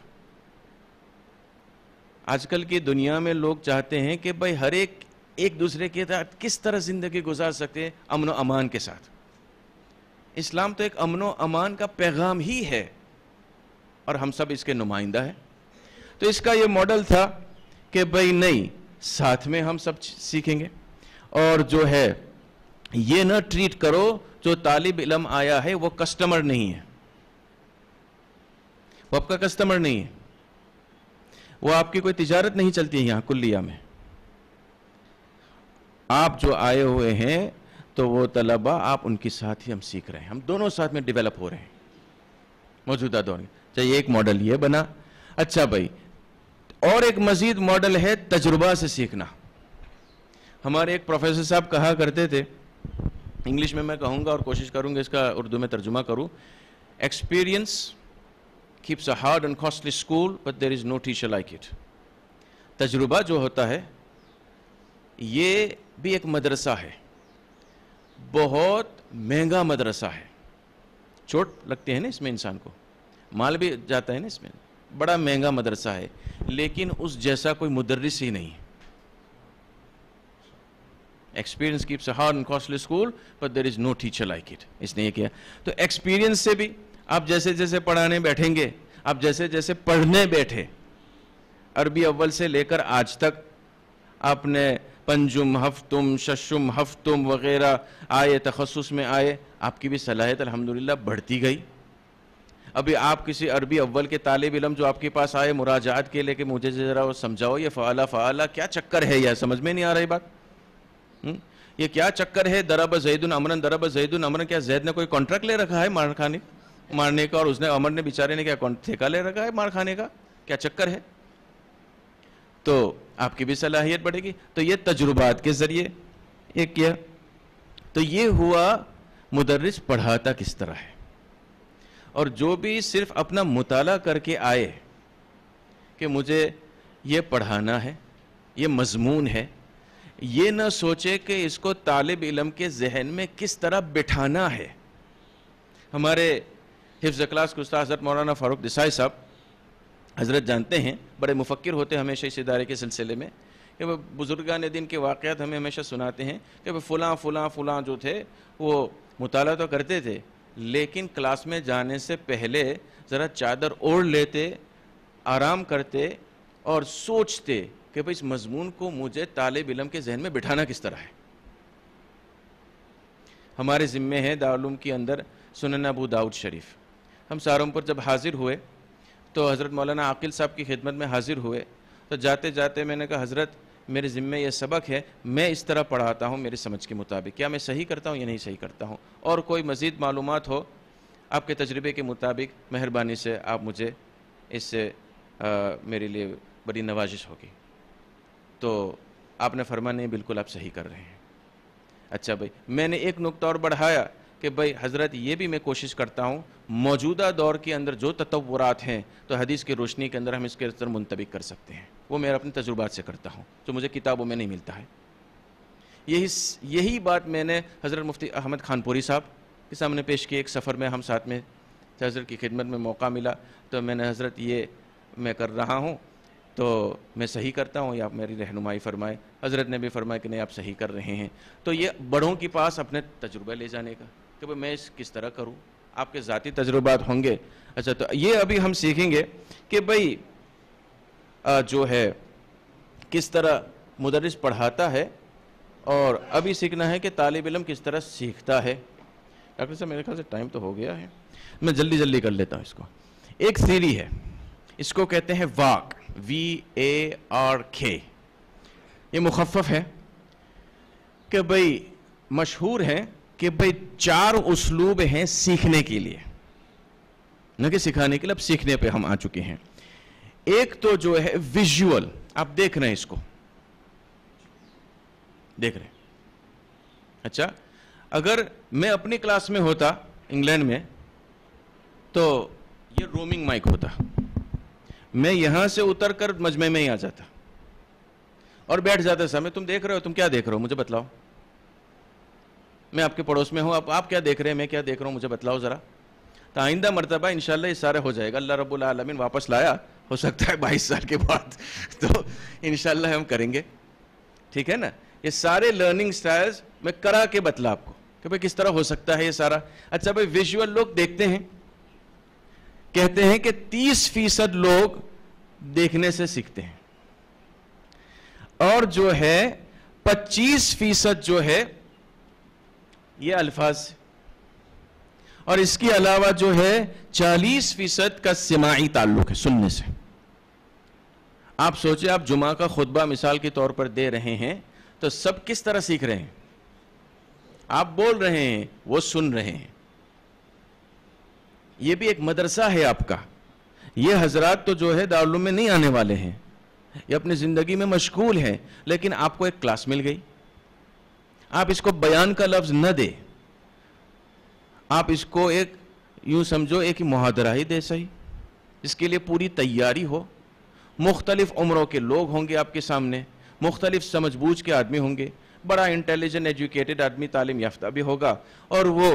آج کل کی دنیا میں لوگ چاہتے ہیں کہ بھئی ہر ایک دوسرے کے ساتھ کس طرح زندگی گزار سکتے ہیں امن و امان کے ساتھ. اسلام تو ایک امن و امان کا پیغام ہی ہے, اور ہم سب اس کے نمائندہ ہیں. تو اس کا یہ ماڈل تھا کہ بھئی نہیں, ساتھ میں ہم سب سیکھیں گے, اور جو ہے یہ نہ ٹریٹ کرو جو طالب علم آیا ہے وہ کسٹمر نہیں ہے, وہ آپ کا کسٹمر نہیں ہے, وہ آپ کی کوئی تجارت نہیں چلتی ہے یہاں کلیہ میں. آپ جو آئے ہوئے ہیں تو وہ طلبہ آپ ان کے ساتھ ہی ہم سیکھ رہے ہیں, ہم دونوں ساتھ میں ڈیولپ ہو رہے ہیں موجودہ دور میں. چاہیے ایک ماڈل یہ بنا. اچھا بھائی, اور ایک مزید ماڈل ہے تجربہ سے سیکھنا. ہمارے ایک پروفیسر صاحب کہا کرتے تھے, انگلش میں کہوں گا اور کوشش کروں گا اس کا اردو میں ترجمہ کروں, experience keeps a hard and costly school but there is no teacher like it. تجربہ جو ہوتا ہے یہ بھی ایک مدرسہ ہے, بہت مہنگا مدرسہ ہے. چوٹ لگتے ہیں نا اس میں, انسان کو مال بھی جاتا ہے نا اس میں, بڑا مہنگا مدرسہ ہے, لیکن اس جیسا کوئی مدرس ہی نہیں. Experience keeps a hard and costly school but there is no teacher like it. اس نے یہ کیا. تو ایکسپیرینس سے بھی آپ جیسے جیسے پڑھانے بیٹھیں گے, آپ جیسے جیسے پڑھنے بیٹھے, عربی اول سے لے کر آج تک آپ نے پنجم, ہفتم, ششم, ہفتم وغیرہ آئے, تخصص میں آئے, آپ کی بھی صلاحیت الحمدللہ بڑھتی گئی. ابھی آپ کسی عربی اول کے طالب علم جو آپ کے پاس آئے مراجعات کے لے کہ مجھے ذرا وہ سمجھاؤ یہ فعلا کیا چکر ہے, یہ سمجھ میں نہیں آ رہی بات, یہ کیا چکر ہے. ضرب زید عمرا, ضرب زید عمرا, کیا زید نے کوئی کانٹریکٹ لے رکھا ہے مارنے کا, اور اس نے عمر نے بیچارے نے کیا ٹھیکہ لے رکھا ہے مار کھانے کا, کیا چکر ہے. تو آپ کی بھی صلاحیت بڑھے گی. تو یہ تجربات کے ذریعے یہ کیا. تو یہ ہوا مدرس پڑھاتا کس طرح ہے. اور جو بھی صرف اپنا مطالعہ کر کے آئے کہ مجھے یہ پڑھانا ہے, یہ مضمون ہے, یہ نہ سوچے کہ اس کو طالب علم کے ذہن میں کس طرح بٹھانا ہے. ہمارے حفظ کلاس کے استاد حضرت مولانا فاروق دسائی صاحب حضرت جانتے ہیں, بڑے مفکر ہوتے ہیں ہمیشہ اس ادارے کے سلسلے میں, کہ وہ بزرگان دین کے واقعات ہمیں ہمیشہ سناتے ہیں کہ فلاں فلاں فلاں جو تھے وہ مطالعہ تو کرتے تھے, لیکن کلاس میں جانے سے پہلے ذرا چادر اوڑھ لیتے, آرام کرتے اور سوچتے کہ بھئی اس مضمون کو مجھے طالب علم کے ذہن میں بٹھانا کس طرح ہے. ہمارے ذمے ہے دارالعلوم کے اندر سنن ابو داؤد شریف. ہم سہارنپور جب حاضر ہوئے تو حضرت مولانا عاقل صاحب کی خدمت میں حاضر ہوئے, تو جاتے جاتے میں نے کہا حضرت میرے ذمے یہ سبق ہے, میں اس طرح پڑھاتا ہوں میری سمجھ کے مطابق, کیا میں صحیح کرتا ہوں یا نہیں صحیح کرتا ہوں, اور کوئی مزید معلومات ہو آپ کے تجربے کے مطابق مہربانی سے آپ مجھے اس سے میرے لیے بڑی نوازش ہوگی. تو آپ نے فرمایا نہیں بالکل آپ صحیح کر رہے ہیں. اچھا بھائی, میں نے ایک نقطہ اور بڑھایا کہ بھئی حضرت یہ بھی میں کوشش کرتا ہوں موجودہ دور کے اندر جو تطورات ہیں تو حدیث کی روشنی کے اندر ہم اس کے اندر منطبق کر سکتے ہیں, وہ میں اپنے تجربات سے کرتا ہوں جو مجھے کتابوں میں نہیں ملتا ہے. یہی بات میں نے حضرت مفتی احمد خان پوری صاحب کے سامنے پیش کی. ایک سفر میں ہم ساتھ میں حضرت کی خدمت میں موقع ملا تو میں نے حضرت یہ میں کر رہا ہوں تو میں صحیح کرتا ہوں یا آپ میری رہنمائی فرمائیں. حضرت نے بھی فرمایا کہ نہیں آپ صحیح کر رہے ہیں. تو یہ بڑوں کے پاس اپنے تجربہ لے جانے کا کہ بھئی میں کس طرح کروں, آپ کے ذاتی تجربات ہوں گے. اچھا تو یہ ابھی ہم سیکھیں گے کہ بھئی جو ہے کس طرح مدرس پڑھاتا ہے, اور ابھی سیکھنا ہے کہ طالب علم کس طرح سیکھتا ہے. ڈاکٹر صاحب میرے خیال سے ٹائم تو ہو گیا ہے, میں جلدی کر لیتا ہوں اس کو. ایک تھیوری ہے, اس کو کہتے ہیں واک, VARK. یہ مخفف ہے کہ بھئی مشہور ہے کہ بھئی 4 اسلوب ہیں سیکھنے کے لیے, نہ کہ سکھانے کے لیے, اب سیکھنے پہ ہم آ چکے ہیں. ایک تو جو ہے ویژول, آپ دیکھ رہے ہیں اس کو, دیکھ رہے ہیں. اچھا اگر میں اپنی کلاس میں ہوتا انگلینڈ میں تو یہ رومنگ مائک ہوتا, میں یہاں سے اتر کر مجمع میں ہی آ جاتا اور بیٹھ جاتا سامنے. تم دیکھ رہے ہو, تم کیا دیکھ رہے ہو مجھے بتلاؤ, میں آپ کے پڑوس میں ہوں, آپ کیا دیکھ رہے ہیں, میں کیا دیکھ رہا ہوں, مجھے بتلاؤ ذرا. تو آئندہ مرتبہ انشاءاللہ یہ سارے ہو جائے گا. اللہ رب العالمین واپس لایا, ہو سکتا ہے 22 سال کے بعد, تو انشاءاللہ ہم کریں گے, ٹھیک ہے نا. یہ سارے لرننگ سٹائلز میں کرا کے بتلا آپ کو کہ بھئی کس طرح ہو سکتا ہے یہ سارا. اچھا بھئی ویژول لوگ دیکھتے ہیں, کہتے ہیں کہ 30% لوگ دیکھنے سے سیکھتے ہیں, اور جو ہے 25% جو ہے یہ الفاظ سے, اور اس کے علاوہ جو ہے 40% کا سماعی تعلق ہے, سننے سے. آپ سوچیں آپ جمعہ کا خطبہ مثال کے طور پر دے رہے ہیں تو سب کس طرح سیکھ رہے ہیں, آپ بول رہے ہیں وہ سن رہے ہیں. یہ بھی ایک مدرسہ ہے آپ کا. یہ حضرات تو جو ہے دارالعلوم میں نہیں آنے والے ہیں, یہ اپنی زندگی میں مشغول ہیں, لیکن آپ کو ایک کلاس مل گئی. آپ اس کو بیان کا لفظ نہ دے, آپ اس کو ایک یوں سمجھو ایک محاضرہ ہی دے صحیح, اس کے لیے پوری تیاری ہو. مختلف عمروں کے لوگ ہوں گے آپ کے سامنے, مختلف سمجھ بوجھ کے آدمی ہوں گے, بڑا انٹیلیجنٹ ایجوکیٹڈ آدمی, تعلیم یافتہ بھی ہوگا, اور وہ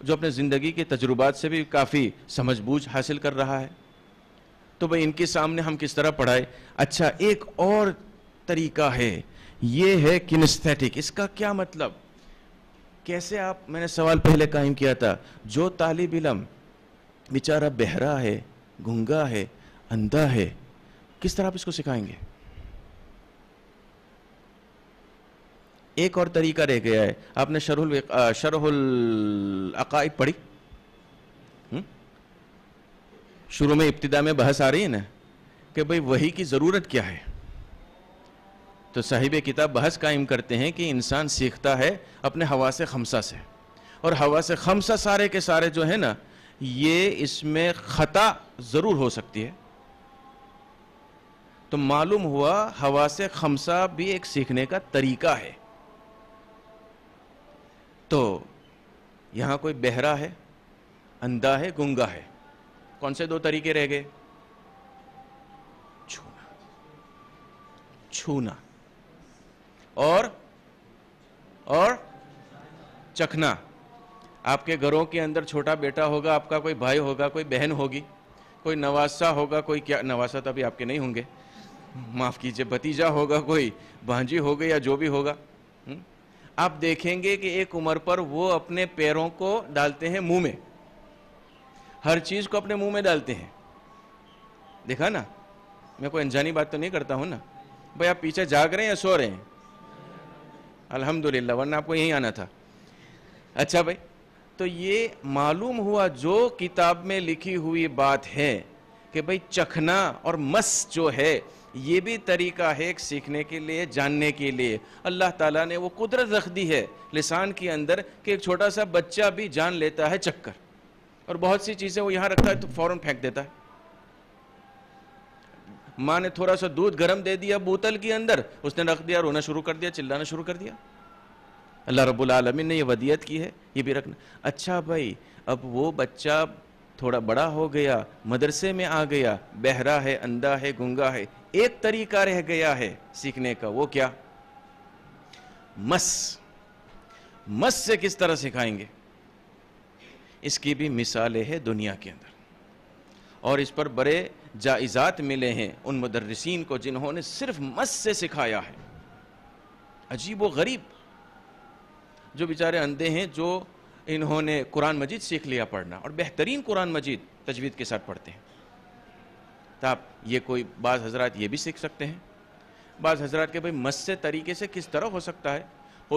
جو اپنے زندگی کے تجربات سے بھی کافی سمجھ بوجھ حاصل کر رہا ہے. تو بھئی ان کے سامنے ہم کس طرح پڑھائے. اچھا ایک اور طریقہ ہے, یہ ہے کنستھیٹک. اس کا کیا مطلب, کیسے آپ, میں نے سوال پہلے قائم کیا تھا, جو طالب علم بیچارہ بہرا ہے, گنگا ہے, اندھا ہے, کس طرح آپ اس کو سکھائیں گے. ایک اور طریقہ رہ گیا ہے, آپ نے شرح العقائد پڑھی, شروع میں ابتدا میں بحث آ رہی ہے نا کہ بھئی وحی کی ضرورت کیا ہے. تو صاحب کتاب بحث قائم کرتے ہیں کہ انسان سیکھتا ہے اپنے حواس خمسہ سے, اور حواس خمسہ سارے کے سارے جو ہے نا, یہ اس میں خطا ضرور ہو سکتی ہے. تو معلوم ہوا حواس خمسہ بھی ایک سیکھنے کا طریقہ ہے. تو یہاں کوئی بہرا ہے, اندھا ہے, گنگا ہے, کون سے 2 طریقے رہ گئے؟ چھونا اور چکھنا. آپ کے گھروں کے اندر چھوٹا بیٹا ہوگا, آپ کا کوئی بھائی ہوگا, کوئی بہن ہوگی, کوئی نواسا ہوگا, کوئی کیا نواسا تو ابھی آپ کے نہیں ہوں گے, معاف کیجئے, بھتیجا ہوگا, کوئی بھانجی ہوگی یا جو بھی ہوگا. آپ دیکھیں گے کہ ایک عمر پر وہ اپنے پیروں کو ڈالتے ہیں منہ میں, ہر چیز کو اپنے منہ میں ڈالتے ہیں. دیکھا نا, میں کوئی انجانی بات تو نہیں کرتا ہوں نا. بھئی آپ پیچھے جاگ رہے ہیں یا سو رہے ہیں؟ الحمدللہ, ورنہ آپ کو یہیں آنا تھا. اچھا بھئی, تو یہ معلوم ہوا جو کتاب میں لکھی ہوئی بات ہے کہ بھئی چکھنا اور مس جو ہے یہ بھی طریقہ ہے ایک سیکھنے کے لیے, جاننے کے لیے. اللہ تعالیٰ نے وہ قدرت رکھ دی ہے لسان کے اندر کہ ایک چھوٹا سا بچہ بھی جان لیتا ہے چکھ کر, اور بہت سی چیزیں وہ یہاں رکھتا ہے تو فوراً پھینک دیتا ہے. ماں نے تھوڑا سا دودھ گرم دے دیا بوتل کے اندر, اس نے رکھ دیا, رونا شروع کر دیا, چلانا شروع کر دیا. اللہ رب العالمین نے یہ ودیت کی ہے, یہ بھی رکھنا. اچھا بھائی, اب وہ بچہ تھوڑا بڑا ہو گیا، مدرسے میں آ گیا، بہرا ہے، اندھا ہے، گنگا ہے، ایک طریقہ رہ گیا ہے سیکھنے کا، وہ کیا؟ مس سے کس طرح سکھائیں گے؟ اس کی بھی مثالیں ہیں دنیا کے اندر، اور اس پر بڑے جائزات ملے ہیں ان مدرسین کو جنہوں نے صرف مس سے سکھایا ہے. عجیب و غریب، جو بیچارے اندھے ہیں، جو انہوں نے قرآن مجید سیکھ لیا پڑھنا، اور بہترین قرآن مجید تجوید کے ساتھ پڑھتے ہیں. تو آپ یہ کوئی بعض حضرات یہ بھی سیکھ سکتے ہیں. بعض حضرات کے بھائی مس سے طریقے سے کس طرح ہو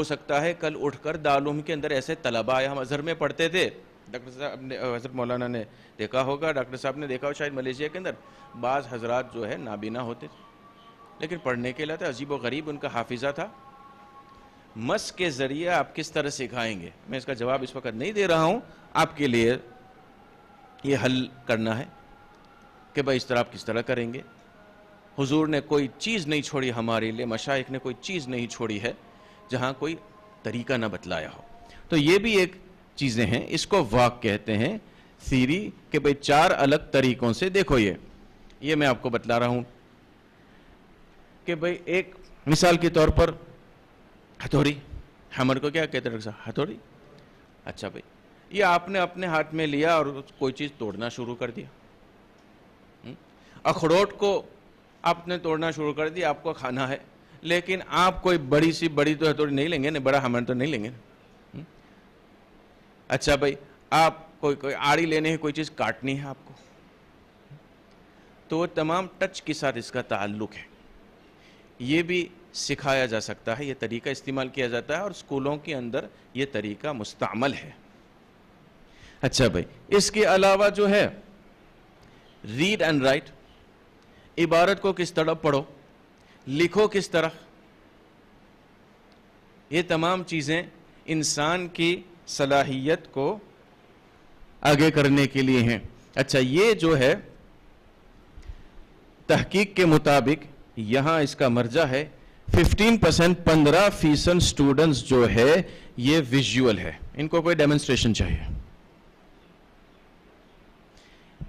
سکتا ہے کل اٹھ کر دارالعلوم کے اندر ایسے طلباء ہم ازہر میں پڑھتے تھے، ڈاکٹر صاحب نے، حضرت مولانا نے دیکھا ہوگا، ڈاکٹر صاحب نے دیکھا ہو شاید ملیشیا کے اندر، بعض حضرات جو ہے نابینا ہوتے تھے لیکن پڑھنے کے لیے عجیب و غریب ان کا حافظہ تھا. مس کے ذریعے آپ کس طرح سکھائیں گے؟ میں اس کا جواب اس وقت نہیں دے رہا ہوں، آپ کے لیے یہ حل کرنا ہے کہ بھائی اس طرح آپ کس طرح کریں گے. حضور نے کوئی چیز نہیں چھوڑی ہمارے لیے، مشائخ نے کوئی چیز نہیں چھوڑی ہے جہاں کوئی طریقہ نہ بتلایا ہو. تو یہ بھی ایک چیزیں ہیں، اس کو واق کہتے ہیں، تھیری، کہ بھئی 4 الگ طریقوں سے دیکھو. یہ میں آپ کو بتلا رہا ہوں کہ بھئی ایک مثال کے طور پر ہتھوڑی، ہیمر کو کیا کہتے ہیں؟ ہتھوڑی. اچھا بھئی، یہ آپ نے اپنے ہاتھ میں لیا اور کوئی چیز توڑنا شروع کر دیا. اخروٹ کو آپ نے توڑنا شروع کر دیا، آپ کو کھانا ہے، لیکن آپ کوئی بڑی تو ہتھوڑی نہیں لیں گے، بڑا ہیمر تو نہیں لیں گے. اچھا بھائی، آپ کوئی آڑی لینے ہے، کوئی چیز کاٹنی ہے آپ کو، تو وہ تمام ٹچ کے ساتھ اس کا تعلق ہے. یہ بھی سکھایا جا سکتا ہے، یہ طریقہ استعمال کیا جاتا ہے، اور اسکولوں کے اندر یہ طریقہ مستعمل ہے. اچھا بھائی، اس کے علاوہ جو ہے ریڈ اینڈ رائٹ، عبارت کو کس طرح پڑھو، لکھو کس طرح، یہ تمام چیزیں انسان کی صلاحیت کو آگے کرنے کے لیے ہیں. اچھا، یہ جو ہے تحقیق کے مطابق یہاں اس کا مرجع ہے 15%، 15% سٹوڈنٹس جو ہے یہ ویژول ہے، ان کو کوئی ڈیمنسٹریشن چاہیے.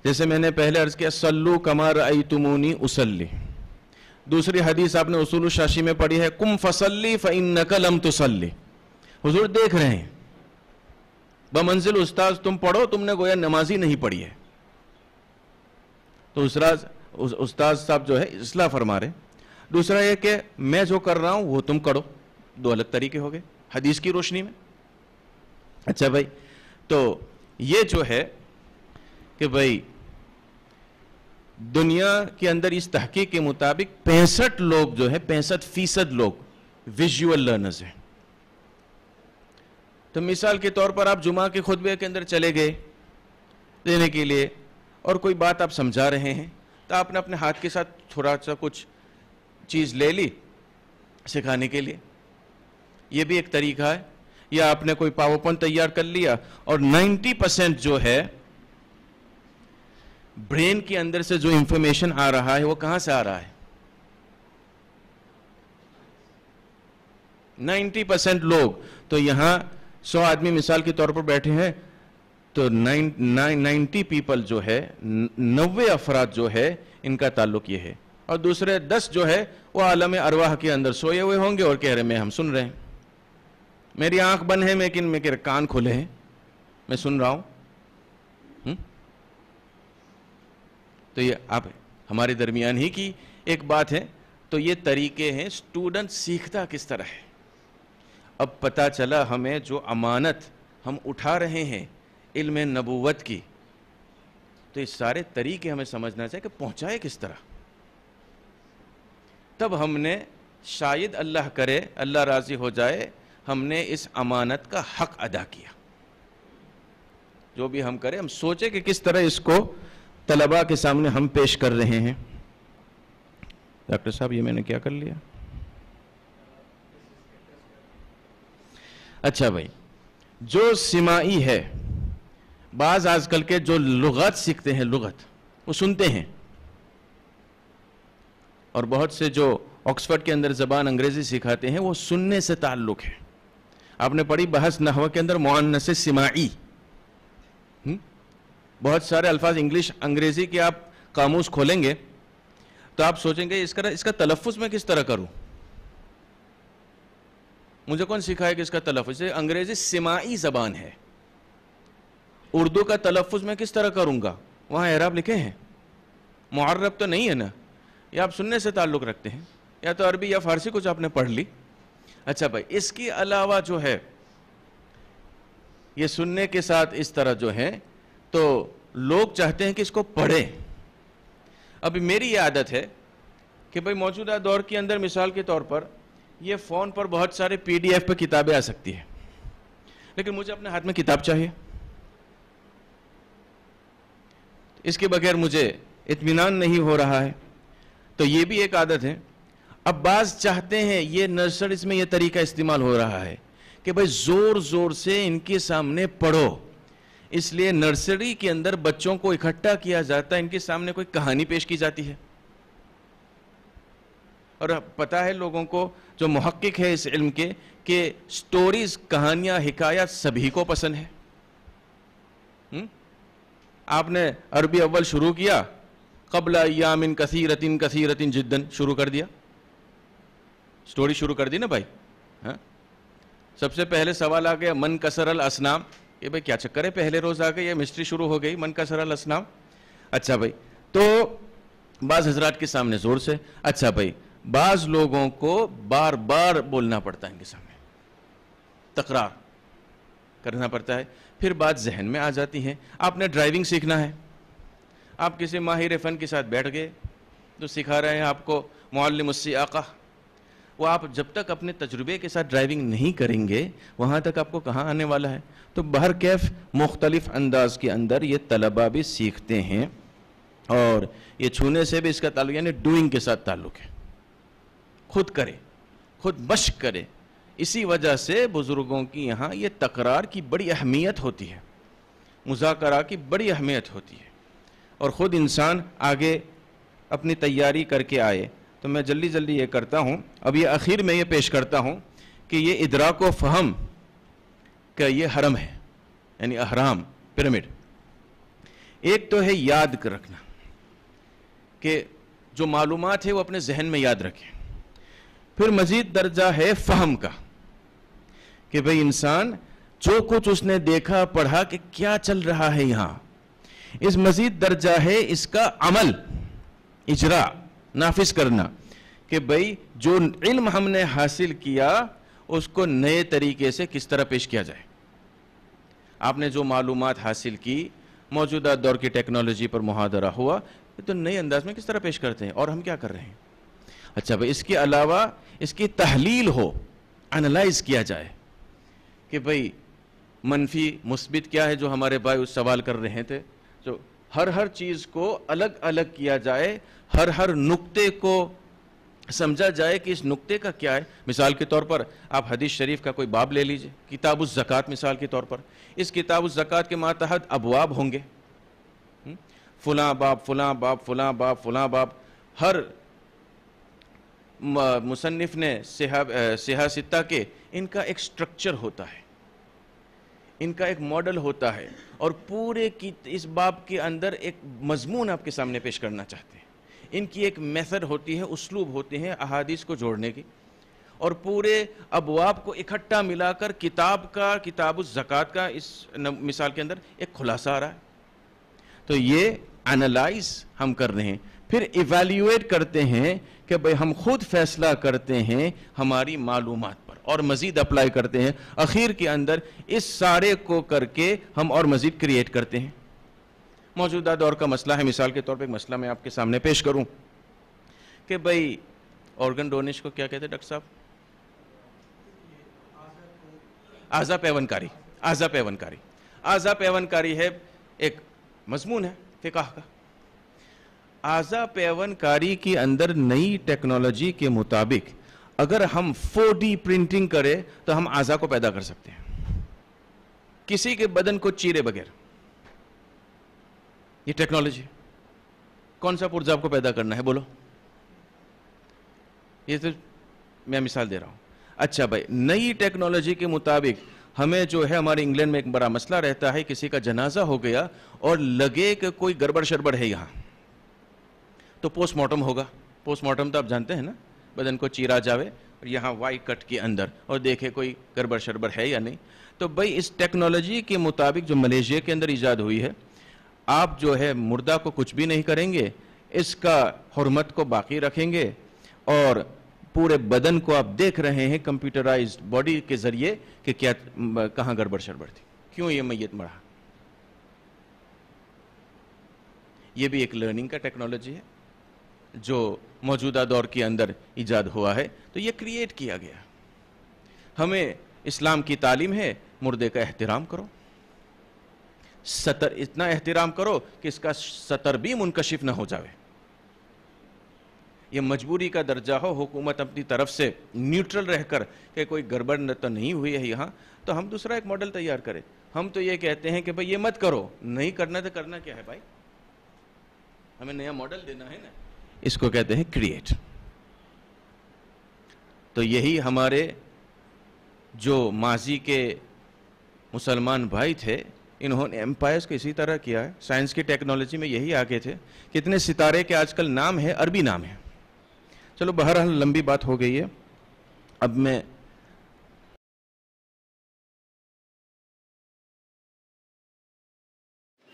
جیسے میں نے پہلے عرض کیا، صلو کما رأیتمونی اصلی. دوسری حدیث آپ نے اصول الشاشی میں پڑھی ہے، قم فصلی فإنک لم تصلی. حضور دیکھ رہے ہیں، بمنزل استاذ تم پڑھو، تم نے گویا نمازی نہیں پڑھی ہے. تو استاذ صاحب جو ہے اصلاح فرما رہے. دوسرا یہ کہ میں جو کر رہا ہوں وہ تم کرو. 2 الگ طریقے ہو گئے حدیث کی روشنی میں. اچھا بھائی، تو یہ جو ہے کہ بھائی دنیا کے اندر اس تحقیق کے مطابق 65 لوگ جو ہے 65% لوگ ویژول لرنرز ہیں. تو مثال کے طور پر آپ جمعہ کے خطبے کے اندر چلے گئے دینے کے لیے، اور کوئی بات آپ سمجھا رہے ہیں، تو آپ نے اپنے ہاتھ کے ساتھ تھوڑا سا کچھ چیز لے لی سکھانے کے لیے، یہ بھی ایک طریقہ ہے. یا آپ نے کوئی پاور پوائنٹ تیار کر لیا، اور 90% جو ہے برین کے اندر سے جو انفارمیشن آ رہا ہے وہ کہاں سے آ رہا ہے؟ 90% لوگ. تو یہاں 100 آدمی مثال کے طور پر بیٹھے ہیں، تو 90 پیپل جو ہے، 90 افراد جو ہے ان کا تعلق یہ ہے، اور دوسرے 10 جو ہے وہ عالم ارواح کے اندر سوئے ہوئے ہوں گے اور کہہ رہے ہیں ہم سن رہے ہیں، میری آنکھ بند ہے لیکن میرے کان کھلے ہیں، میں سن رہا ہوں. تو یہ آپ ہمارے درمیان ہی کی ایک بات ہے. تو یہ طریقے ہیں، اسٹوڈنٹ سیکھتا کس طرح ہے. اب پتہ چلا ہمیں جو امانت ہم اٹھا رہے ہیں علم نبوت کی، تو یہ سارے طریقے ہمیں سمجھنا چاہیے کہ پہنچائے کس طرح. تب ہم نے شاید اللہ کرے، اللہ راضی ہو جائے، ہم نے اس امانت کا حق ادا کیا. جو بھی ہم کریں، ہم سوچیں کہ کس طرح اس کو طلباء کے سامنے ہم پیش کر رہے ہیں. ڈاکٹر صاحب یہ میں نے کیا کر لیا؟ اچھا بھائی، جو سماعی ہے، بعض آج کل کے جو لغات سیکھتے ہیں، لغت وہ سنتے ہیں، اور بہت سے جو آکسفورڈ کے اندر زبان انگریزی سکھاتے ہیں وہ سننے سے تعلق ہے. آپ نے پڑھی بحث نحو کے اندر مؤنث سماعی، بہت سارے الفاظ انگلش انگریزی کے آپ قاموس کھولیں گے تو آپ سوچیں گے اس کا تلفظ میں کس طرح کروں. مجھے کون سکھائے کہ اس کا تلفظ؟ انگریزی سماعی زبان ہے. اردو کا تلفظ میں کس طرح کروں گا؟ وہاں اعراب لکھے ہیں. معرب تو نہیں ہے نا، یا آپ سننے سے تعلق رکھتے ہیں یا تو عربی یا فارسی کچھ آپ نے پڑھ لی. اچھا بھائی، اس کے علاوہ جو ہے یہ سننے کے ساتھ اس طرح جو ہے تو لوگ چاہتے ہیں کہ اس کو پڑھیں. ابھی میری یہ عادت ہے کہ بھائی موجودہ دور کے اندر مثال کے طور پر یہ فون پر بہت سارے PDF پہ کتابیں آ سکتی ہیں، لیکن مجھے اپنے ہاتھ میں کتاب چاہیے. اس کے بغیر مجھے اطمینان نہیں ہو رہا ہے. تو یہ بھی ایک عادت ہے. اب بعض چاہتے ہیں، یہ نرسریز میں یہ طریقہ استعمال ہو رہا ہے کہ بھائی زور زور سے ان کے سامنے پڑھو، اس لیے نرسری کے اندر بچوں کو اکٹھا کیا جاتا ہے، ان کے سامنے کوئی کہانی پیش کی جاتی ہے. اور پتہ ہے لوگوں کو جو محقق ہے اس علم کے کہ سٹوریز، کہانیاں، حکایات سبھی کو پسند ہے. آپ نے عربی اول شروع کیا، قبل ایام کثیرۃ کثیرۃ جدا شروع کر دیا، سٹوری شروع کر دی نا بھائی. سب سے پہلے سوال آ گیا من کسر الاسنام. یہ بھائی کیا چکر ہے، پہلے روز آ گئی، یہ مسٹری شروع ہو گئی، من کسر الاسنام. اچھا بھائی، تو بعض حضرات کے سامنے زور سے، اچھا بھائی بعض لوگوں کو بار بار بولنا پڑتا ہے، ان کے سامنے تکرار کرنا پڑتا ہے، پھر بات ذہن میں آ جاتی ہے. آپ نے ڈرائیونگ سیکھنا ہے، آپ کسی ماہر فن کے ساتھ بیٹھ گئے جو سکھا رہے ہیں آپ کو معلم السیاقہ، وہ آپ جب تک اپنے تجربے کے ساتھ ڈرائیونگ نہیں کریں گے وہاں تک آپ کو کہاں آنے والا ہے. تو بہرکیف مختلف انداز کے اندر یہ طلبہ بھی سیکھتے ہیں، اور یہ چھونے سے بھی اس کا تعلق یعنی ڈوئنگ کے ساتھ تعلق ہے. خود کرے، خود مشق کرے. اسی وجہ سے بزرگوں کی یہاں یہ تکرار کی بڑی اہمیت ہوتی ہے، مذاکرہ کی بڑی اہمیت ہوتی ہے. اور خود انسان آگے اپنی تیاری کر کے آئے. تو میں جلدی جلدی یہ کرتا ہوں، اب یہ اخیر میں یہ پیش کرتا ہوں کہ یہ ادراک و فہم کا یہ حرم ہے، یعنی اہرام، پیرامڈ. ایک تو ہے یاد رکھنا کہ جو معلومات ہے وہ اپنے ذہن میں یاد رکھیں. پھر مزید درجہ ہے فہم کا کہ بھئی انسان جو کچھ اس نے دیکھا پڑھا کہ کیا چل رہا ہے یہاں. اس مزید درجہ ہے اس کا عمل، اجرا، نافذ کرنا کہ بھئی جو علم ہم نے حاصل کیا اس کو نئے طریقے سے کس طرح پیش کیا جائے. آپ نے جو معلومات حاصل کی، موجودہ دور کی ٹیکنالوجی پر محاورہ ہوا، تو نئے انداز میں کس طرح پیش کرتے ہیں اور ہم کیا کر رہے ہیں. اچھا بھئی اس کے علاوہ اس کی تحلیل ہو، انالائز کیا جائے کہ بھئی منفی مثبت کیا ہے، جو ہمارے بھائی اس سوال کر رہے تھے. جو ہر چیز کو الگ الگ کیا جائے، ہر نقطے کو سمجھا جائے کہ اس نقطے کا کیا ہے. مثال کے طور پر آپ حدیث شریف کا کوئی باب لے لیجئے، کتاب الزکوٰۃ مثال کے طور پر. اس کتاب الزکوٰۃ کے ماتحت ابواب ہوں گے، فلاں باب، فلاں باب، فلاں باب، فلاں باب. ہر مصنف نے صحاح ستہ کے ان کا ایک سٹرکچر ہوتا ہے، ان کا ایک ماڈل ہوتا ہے، اور پورے کی اس باب کے اندر ایک مضمون آپ کے سامنے پیش کرنا چاہتے ہیں. ان کی ایک میتھڈ ہوتی ہے، اسلوب ہوتے ہیں احادیث کو جوڑنے کی، اور پورے ابواب کو اکٹھا ملا کر کتاب الزکوٰۃ کا اس مثال کے اندر ایک خلاصہ آ رہا ہے. تو یہ انالائز ہم کر رہے ہیں. پھر ایویلیویٹ کرتے ہیں کہ بھئی ہم خود فیصلہ کرتے ہیں ہماری معلومات پر اور مزید اپلائی کرتے ہیں. اخیر کے اندر اس سارے کو کر کے ہم اور مزید کریٹ کرتے ہیں. موجودہ دور کا مسئلہ ہے، مثال کے طور پہ ایک مسئلہ میں آپ کے سامنے پیش کروں کہ بھئی آرگن ڈونیشن کو کیا کہتے ہیں ڈاکٹر صاحب؟ اعضا پیوندکاری. اعضا پیوندکاری، اعضا پیوندکاری ہے ایک مضمون ہے فقہ کا. اعضا پیوندکاری کے اندر نئی ٹیکنالوجی کے مطابق اگر ہم 4D پرنٹنگ کرے تو ہم اعضا کو پیدا کر سکتے ہیں کسی کے بدن کو چیرے بغیر. یہ ٹیکنالوجی کون سا پرزا آپ کو پیدا کرنا ہے بولو؟ یہ تو میں مثال دے رہا ہوں. اچھا بھائی، نئی ٹیکنالوجی کے مطابق ہمیں جو ہے ہمارے انگلینڈ میں ایک بڑا مسئلہ رہتا ہے, کسی کا جنازہ ہو گیا اور لگے کہ کوئی گڑبڑ شڑبڑ ہے یہاں, تو پوسٹ مارٹم ہوگا. پوسٹ مارٹم تو آپ جانتے ہیں نا, بدن کو چیرا جاوے اور یہاں وائی کٹ کے اندر اور دیکھے کوئی گڑبڑ شڑبڑ ہے یا نہیں. تو بھائی اس ٹیکنالوجی کے مطابق جو ملیشیا کے اندر ایجاد ہوئی ہے, آپ جو ہے مردہ کو کچھ بھی نہیں کریں گے, اس کا حرمت کو باقی رکھیں گے اور پورے بدن کو آپ دیکھ رہے ہیں کمپیوٹرائزڈ باڈی کے ذریعے کہ کیا کہاں گڑبڑ شڑبڑ تھی, کیوں یہ میت مڑا. یہ بھی ایک لرننگ کا ٹیکنالوجی ہے جو موجودہ دور کے اندر ایجاد ہوا ہے. تو یہ کریٹ کیا گیا. ہمیں اسلام کی تعلیم ہے مردے کا احترام کرو, ستر اتنا احترام کرو کہ اس کا ستر بھی منکشف نہ ہو جاوے. یہ مجبوری کا درجہ ہو, حکومت اپنی طرف سے نیوٹرل رہ کر کہ کوئی گڑبڑ تو نہیں ہوئی ہے یہاں, تو ہم دوسرا ایک ماڈل تیار کریں. ہم تو یہ کہتے ہیں کہ بھائی یہ مت کرو, نہیں کرنا تو کرنا کیا ہے بھائی, ہمیں نیا ماڈل دینا ہے نا, اس کو کہتے ہیں کریٹ. تو یہی ہمارے جو ماضی کے مسلمان بھائی تھے, انہوں نے ایمپائرز کو اسی طرح کیا ہے. سائنس کی ٹیکنالوجی میں یہی آگے تھے. کتنے ستارے کے آج کل نام ہے, عربی نام ہے. چلو بہرحال لمبی بات ہو گئی ہے, اب میں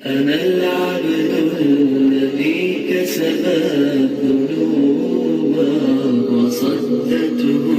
أنا العبد الذي كسب الذنوب وصدته